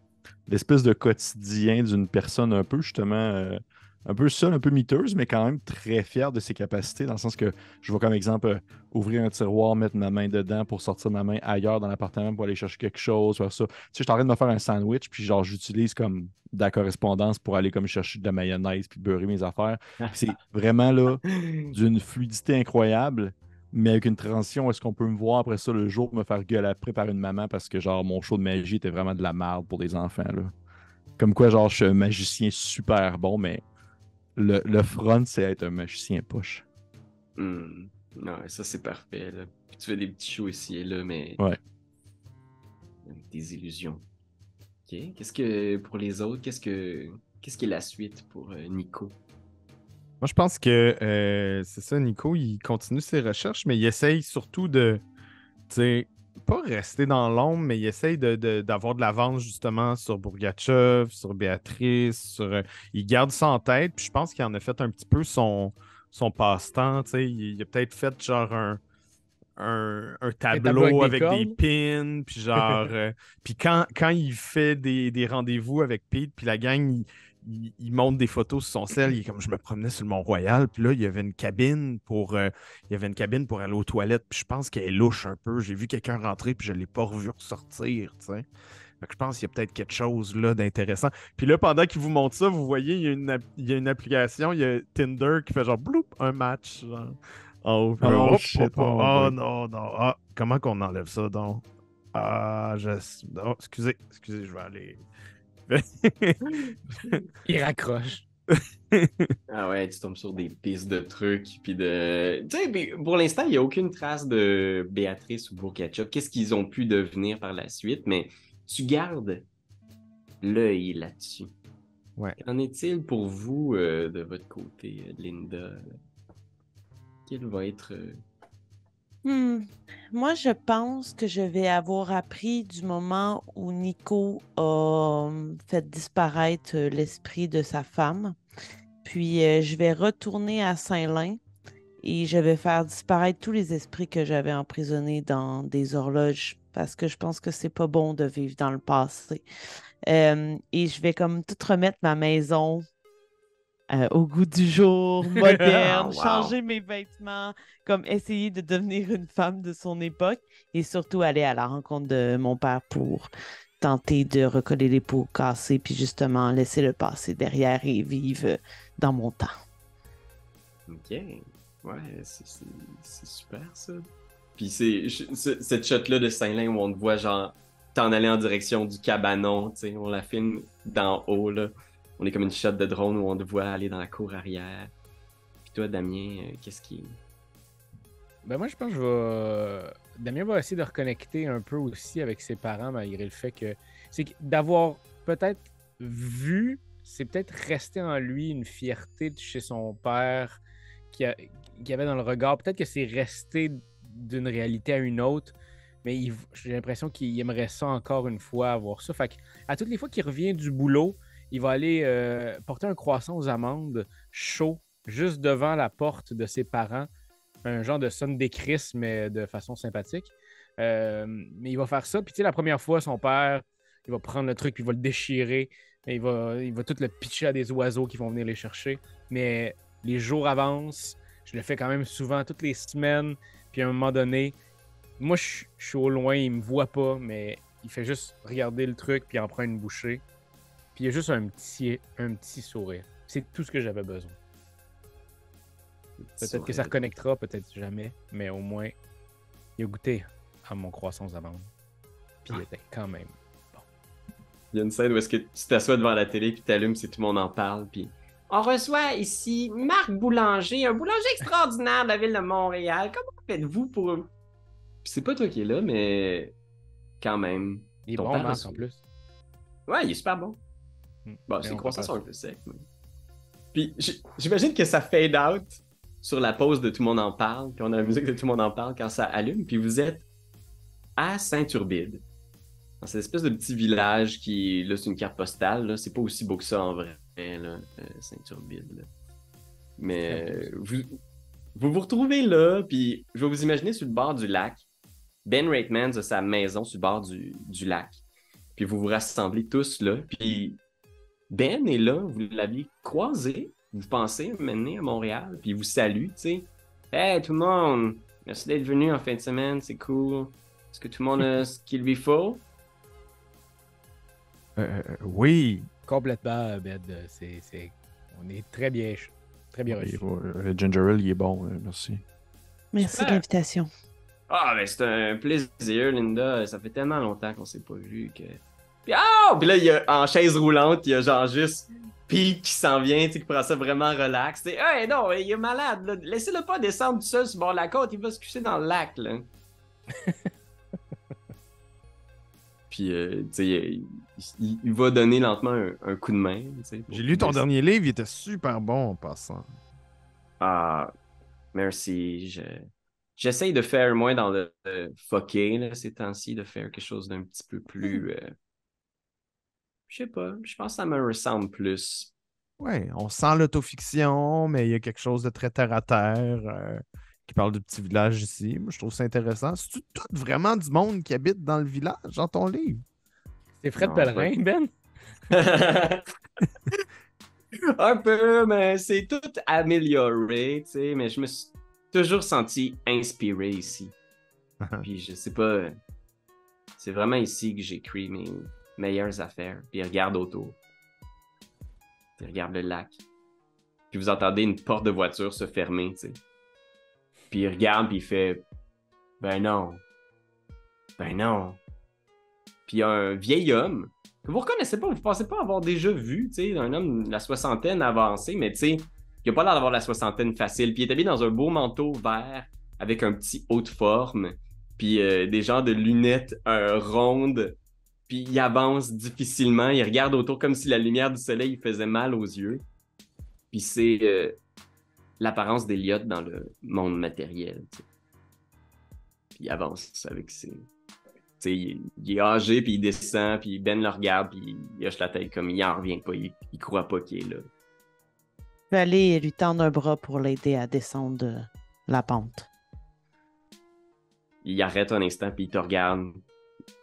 l'espèce de quotidien d'une personne un peu justement, un peu seule, un peu miteuse, mais quand même très fière de ses capacités, dans le sens que je vois comme exemple ouvrir un tiroir, mettre ma main dedans pour sortir ma main ailleurs dans l'appartement pour aller chercher quelque chose, faire ça. Tu sais, je suis en train de me faire un sandwich, puis genre j'utilise comme de la correspondance pour aller comme chercher de la mayonnaise puis beurrer mes affaires. Puis c'est vraiment là d'une fluidité incroyable. Mais avec une transition, est-ce qu'on peut me voir après ça le jour me faire gueuler après par une maman parce que genre mon show de magie était vraiment de la merde pour des enfants là. Comme quoi genre je suis un magicien super bon, mais Le front, c'est être un magicien poche. Non, ça c'est parfait. Là. Puis tu fais des petits shows ici et là, mais Ouais. avec des illusions. Ok. Qu'est-ce que pour les autres, qu'est-ce qui est la suite pour Nico? Moi, je pense que c'est ça, Nico, il continue ses recherches, mais il essaye surtout de, tu sais, pas rester dans l'ombre, mais il essaye d'avoir de l'avance justement sur Bourgatchev, sur Béatrice, il garde ça en tête, puis je pense qu'il en a fait un petit peu son passe-temps, tu sais. Il a peut-être fait genre un tableau avec des avec des cordes. pins, puis genre... puis quand il fait des rendez-vous avec Pete, puis la gang, il montre des photos sur son sel, il est comme, je me promenais sur le Mont-Royal, puis là, il y avait une cabine pour aller aux toilettes, puis je pense qu'elle est louche un peu. J'ai vu quelqu'un rentrer, puis je ne l'ai pas revu ressortir, tu sais. Fait que je pense qu'il y a peut-être quelque chose là d'intéressant. Puis là, pendant qu'il vous montre ça, vous voyez, il y a une application, il y a Tinder qui fait genre, bloup, un match, genre. Oh, Oh, shit, oh, oui. non, non. Ah, comment qu'on enlève ça donc? Ah, oh, excusez, je vais aller. Il raccroche. Ah ouais, tu tombes sur des pistes de trucs, puis de... Tu sais, mais pour l'instant, il n'y a aucune trace de Béatrice ou Bourgatchev. Qu'est-ce qu'ils ont pu devenir par la suite, mais tu gardes l'œil là-dessus. Ouais. Qu'en est-il pour vous, de votre côté, Linda? Quel va être... Moi, je pense que je vais avoir appris du moment où Nico a fait disparaître l'esprit de sa femme. Puis, je vais retourner à Saint-Lin et je vais faire disparaître tous les esprits que j'avais emprisonnés dans des horloges parce que je pense que c'est pas bon de vivre dans le passé. Et je vais comme tout remettre ma maison au goût du jour, moderne, Wow. changer mes vêtements, comme essayer de devenir une femme de son époque et surtout aller à la rencontre de mon père pour tenter de recoller les pots cassés puis justement laisser le passé derrière et vivre dans mon temps. OK. Ouais, c'est super, ça. Puis cette shot-là de Saint-Lin où on te voit, genre, t'en aller en direction du cabanon, tu sais, on la filme d'en haut, là. On est comme une shot de drone où on te voit aller dans la cour arrière. Puis toi, Damien, qu'est-ce qui... Ben moi, je pense que Damien va essayer de reconnecter un peu aussi avec ses parents, malgré le fait que... d'avoir peut-être vu, c'est peut-être resté en lui une fierté de chez son père qu'il y avait dans le regard. Peut-être que c'est resté d'une réalité à une autre, mais j'ai l'impression qu'il aimerait ça encore une fois, avoir ça. Fait à toutes les fois qu'il revient du boulot, il va aller porter un croissant aux amandes chaud juste devant la porte de ses parents. Un genre de Sunday Chris, mais de façon sympathique. Mais il va faire ça. Puis tu sais, la première fois, son père, il va prendre le truc, puis il va le déchirer. Et il va tout le pitcher à des oiseaux qui vont venir les chercher. Mais les jours avancent. Je le fais quand même souvent, toutes les semaines. Puis à un moment donné, moi, je suis au loin, il me voit pas, mais il fait juste regarder le truc, puis il en prend une bouchée. Puis il y a juste un petit sourire. C'est tout ce que j'avais besoin. Peut-être que ça reconnectera, peut-être jamais, mais au moins, il a goûté à mon croissant aux amandes. Puis il était quand même bon. Il y a une scène où est-ce que tu t'assois devant la télé, puis t'allumes, c'est tout le monde en parle, puis... On reçoit ici Marc Boulanger, un boulanger extraordinaire de la ville de Montréal. Comment faites-vous pour... Puis c'est pas toi qui es là, mais... Quand même. Il est Ton bon, père Marc, reçoit- en plus. Ouais, il est super bon. Bon, Mais ses on croissants passe. sont un peu secs. Mais... Puis j'imagine que ça fade out sur la pause de Tout le monde en parle, puis on a la musique de Tout le monde en parle quand ça allume, puis vous êtes à Saint-Turbide. Dans cette espèce de petit village qui, là, c'est une carte postale, là, c'est pas aussi beau que ça en vrai, là, Saint-Turbide. Là. Mais vous retrouvez là, puis je vais vous imaginer sur le bord du lac. Ben Reitmans a sa maison sur le bord du lac. Puis vous vous rassemblez tous là. Puis Ben est là, vous l'aviez croisé, vous pensez mener à Montréal, puis il vous salue, tu sais. Hey tout le monde, merci d'être venu en fin de semaine, c'est cool. Est-ce que tout le monde a ce qu'il lui faut? Oui. Complètement, Ben. On est très bien reçus. Le ginger ale, il est bon, merci. Merci Super. de l'invitation. Ah, ben c'est un plaisir, Linda. Ça fait tellement longtemps qu'on s'est pas vu que Puis, oh! Puis là, il y a, en chaise roulante, il y a genre juste Pete qui s'en vient, tu sais, qui prend ça vraiment relax. T'sais, hey, non, il est malade, là. Laissez-le pas descendre tout seul sur le bord de la côte, il va se coucher dans le lac, là. Puis, tu sais, il va donner lentement un coup de main, tu sais. J'ai lu ton dernier livre, il était super bon en passant. Ah, merci. J'essaye de faire moins dans le fucké, là, ces temps-ci, de faire quelque chose d'un petit peu plus... je sais pas, je pense que ça me ressemble plus. Ouais, on sent l'autofiction, mais il y a quelque chose de très terre-à-terre qui parle de petits villages ici. Moi, je trouve ça intéressant. C'est-tu tout vraiment du monde qui habite dans le village, dans ton livre? C'est Fred Non, Pellerin, Ben? Un peu, mais c'est tout amélioré, tu sais, mais je me suis toujours senti inspiré ici. Puis je sais pas, c'est vraiment ici que j'écris mes meilleures affaires. Puis regarde autour. Puis regarde le lac. Puis vous entendez une porte de voiture se fermer, tu sais. Puis il regarde, puis il fait « Ben non. Ben non. » Puis il y a un vieil homme que vous reconnaissez pas, vous pensez pas avoir déjà vu, tu sais, un homme de la soixantaine avancé, mais tu sais, il a pas l'air d'avoir la soixantaine facile. Puis il est habillé dans un beau manteau vert avec un petit haut de forme, puis des genres de lunettes rondes. Puis il avance difficilement, il regarde autour comme si la lumière du soleil lui faisait mal aux yeux. Puis c'est l'apparence d'Eliott dans le monde matériel, tu sais. Puis il avance avec ses... Tu sais, il est âgé, puis il descend, puis Ben le regarde, puis il hoche la tête comme il en revient pas, il croit pas qu'il est là. Je vais aller lui tendre un bras pour l'aider à descendre la pente. Il arrête un instant, puis il te regarde,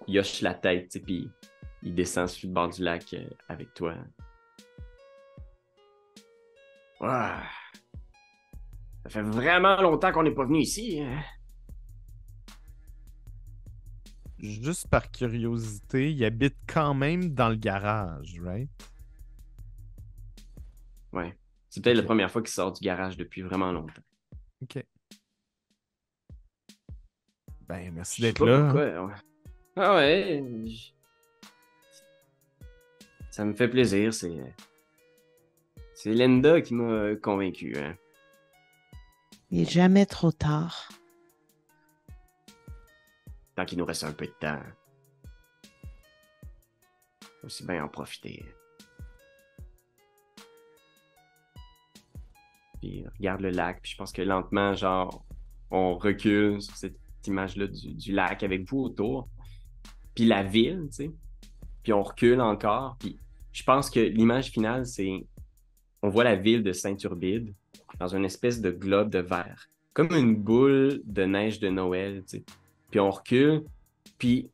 il hoche la tête, tu sais, puis il descend sur le bord du lac avec toi. Ah. Ça fait vraiment longtemps qu'on n'est pas venu ici, hein? Juste par curiosité, il habite quand même dans le garage, right? Ouais. C'est peut-être Ok. la première fois qu'il sort du garage depuis vraiment longtemps. OK. Ben, merci Je sais d'être pas là. pourquoi, Hein. ouais. Ah ouais. Ça me fait plaisir, c'est Linda qui m'a convaincu, hein. Il n'est jamais trop tard. Tant qu'il nous reste un peu de temps. Aussi bien en profiter. Puis regarde le lac, puis je pense que lentement, genre, on recule sur cette image-là du lac avec vous autour. Puis la ville, tu sais. Puis on recule encore, puis je pense que l'image finale, c'est... On voit la ville de Saint-Turbide dans une espèce de globe de verre. Comme une boule de neige de Noël, tu sais. Puis on recule, puis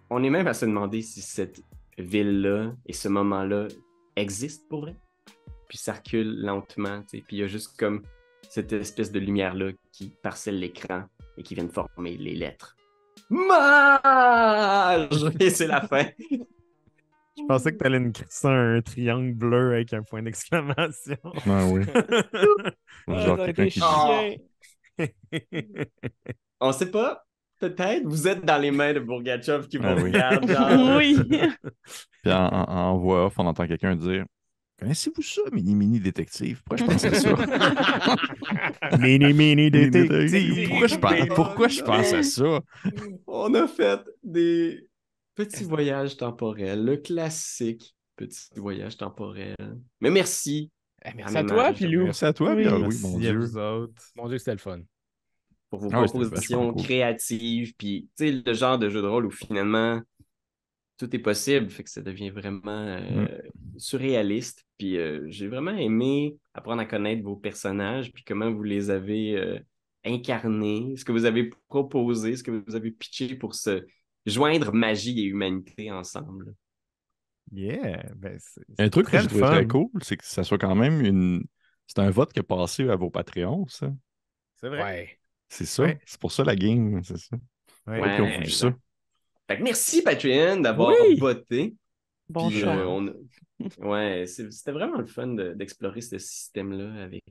on est même à se demander si cette ville-là et ce moment-là existent pour vrai. Puis ça recule lentement, tu sais. Puis il y a juste comme cette espèce de lumière-là qui parcelle l'écran et qui vient de former les lettres. Mage! Et c'est la fin. Je pensais que tu allais nous crisser un triangle bleu avec un point d'exclamation. Ah oui. Genre ça a quelqu'un été qui chiant. On sait pas. Peut-être vous êtes dans les mains de Bourgatchev qui vous Ah oui. regarde. Genre. Oui. Puis en voix off, on entend quelqu'un dire Connaissez-vous ça, mini détective? Pourquoi je pense à ça? Mini détective. Pourquoi je pense à ça? On a fait des petits voyages temporels, le classique petit voyage temporel. Mais merci. Merci à toi, Pilou. Merci à toi, Oui. Pierre-Louis, Merci mon à Dieu. vous autres. Mon Dieu, c'était le fun. Pour vos Ah oui, c'était propositions vachement cool. créatives, puis tu sais, le genre de jeu de rôle où finalement tout est possible, fait que ça devient vraiment surréaliste. Puis j'ai vraiment aimé apprendre à connaître vos personnages, puis comment vous les avez incarnés, ce que vous avez proposé, ce que vous avez pitché pour se joindre magie et humanité ensemble. Yeah. Ben, Un truc que très j'ai le trouvé fun. très cool, c'est que ça soit quand même une. C'est un vote qui est passé à vos Patreons, ça. C'est vrai. Ouais. C'est ça. Ouais. C'est pour ça la game, c'est ça. Ouais. Ouais. Qui ont voulu ça. Fait que merci Patreon d'avoir Oui! voté. Bon Puis, choix. ouais, c'était vraiment le fun d'explorer ce système-là avec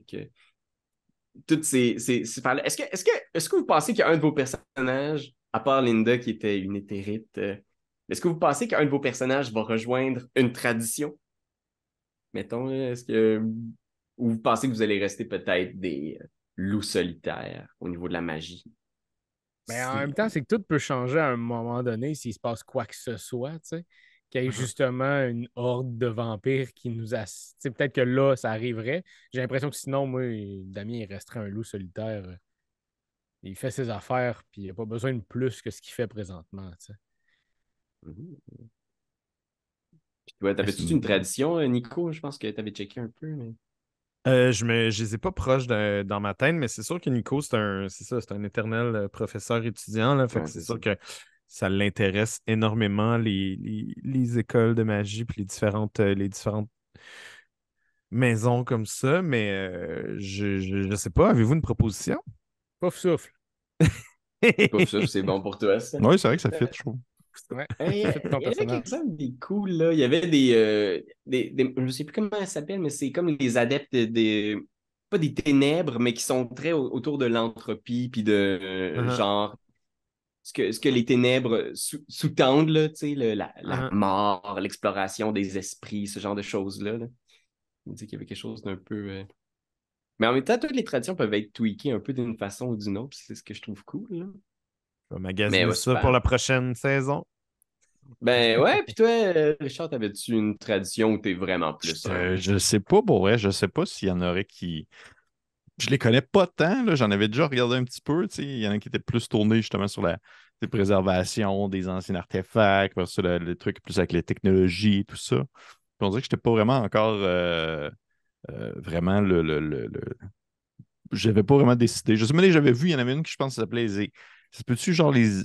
toutes ces affaires-là. Est-ce que vous pensez qu'il y a un de vos personnages, à part Linda qui était une éthérite, Est-ce que vous pensez qu'un de vos personnages va rejoindre une tradition? Mettons, là, est-ce que... Ou vous pensez que vous allez rester peut-être des loups solitaires au niveau de la magie? Mais en même temps, c'est que tout peut changer à un moment donné s'il se passe quoi que ce soit, tu sais. Qu'il y ait justement une horde de vampires qui nous assistent. Tu sais, peut-être que là, ça arriverait. J'ai l'impression que sinon, moi, Damien, il resterait un loup solitaire. Il fait ses affaires, puis il n'a pas besoin de plus que ce qu'il fait présentement, tu sais. Mhm. Puis toi, t'avais-tu une tradition, Nico? Je pense que t'avais checké un peu, mais... Je les ai pas proches dans ma tête, mais c'est sûr que Nico, c'est un éternel professeur étudiant, là, fait que Ouais, c'est c'est sûr ça. que ça l'intéresse énormément, les écoles de magie, puis les différentes maisons comme ça, mais je sais pas, avez-vous une proposition? Pouf souffle. Pouf souffle, c'est bon pour toi, ça. Oui, c'est vrai que ça fit, je trouve. Ouais, Il y, ça fait ton il y avait personnage. quelque chose de cool, là. Il y avait je ne sais plus comment ça s'appelle, mais c'est comme les adeptes pas des ténèbres, mais qui sont très autour de l'entropie, puis de Uh-huh, genre, ce que les ténèbres sous-tendent, là, tu sais, la uh-huh. mort, l'exploration des esprits, ce genre de choses-là. Là. Il me dit qu'il y avait quelque chose d'un peu. Mais en même temps, toutes les traditions peuvent être tweakées un peu d'une façon ou d'une autre, puis c'est ce que je trouve cool, là. Je vais Mais magasiner ouais, ça pour super. la prochaine saison. Ben ouais, puis toi, Richard, t'avais-tu une tradition où t'es vraiment plus un... Je sais pas, pour vrai, je sais pas s'il y en aurait qui. Je les connais pas tant, là. J'en avais déjà regardé un petit peu, tu sais. Il y en a qui étaient plus tournés justement sur la préservation des anciens artefacts, versus le truc plus avec les technologies et tout ça. Puis on dirait que je n'étais pas vraiment encore vraiment j'avais pas vraiment décidé. Je sais même que j'avais vu, il y en avait une qui je pense que ça s'appelait ça se peut-tu genre les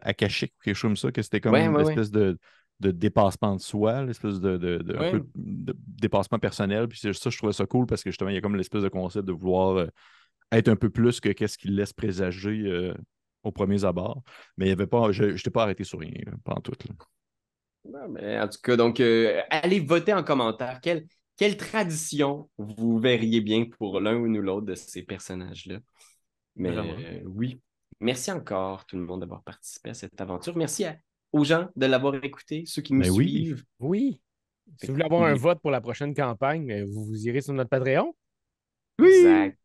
Akashiques ou quelque chose comme ça, que c'était Ouais, comme ouais, ouais. l'espèce de dépassement de soi, l'espèce un Ouais, peu de dépassement personnel. Puis ça, je trouvais ça cool parce que justement, il y a comme l'espèce de concept de vouloir être un peu plus que qu'est-ce qu'il laisse présager aux premiers abords. Mais il y avait pas, je n'étais pas arrêté sur rien, là, pas en tout. Là. ouais, mais en tout cas, donc, allez voter en commentaire. Quelle tradition vous verriez bien pour l'un ou l'autre de ces personnages-là? Vraiment. Mais oui, merci encore tout le monde d'avoir participé à cette aventure. Merci aux gens de l'avoir écouté, ceux qui nous Mais oui, suivent. Oui. Si Fait vous que- voulez avoir un puis- vote pour la prochaine campagne, vous irez sur notre Patreon. oui, exact.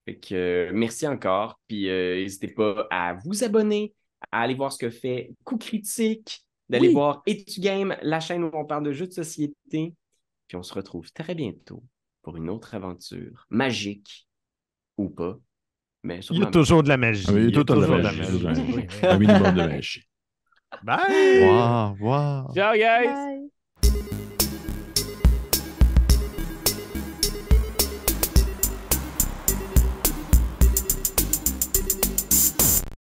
Fait que, merci encore. Puis n'hésitez pas à vous abonner, à aller voir ce que fait Coup Critique, d'aller Oui. voir Etu Game, la chaîne où on parle de jeux de société. Puis on se retrouve très bientôt pour une autre aventure magique ou pas, mais Il y a sûrement toujours de la ah, magie. mais il y a Il y a tout de la toujours de la magie, magie. Oui, un minimum de magie. Bye! Waouh, waouh. Ciao, guys! Bye.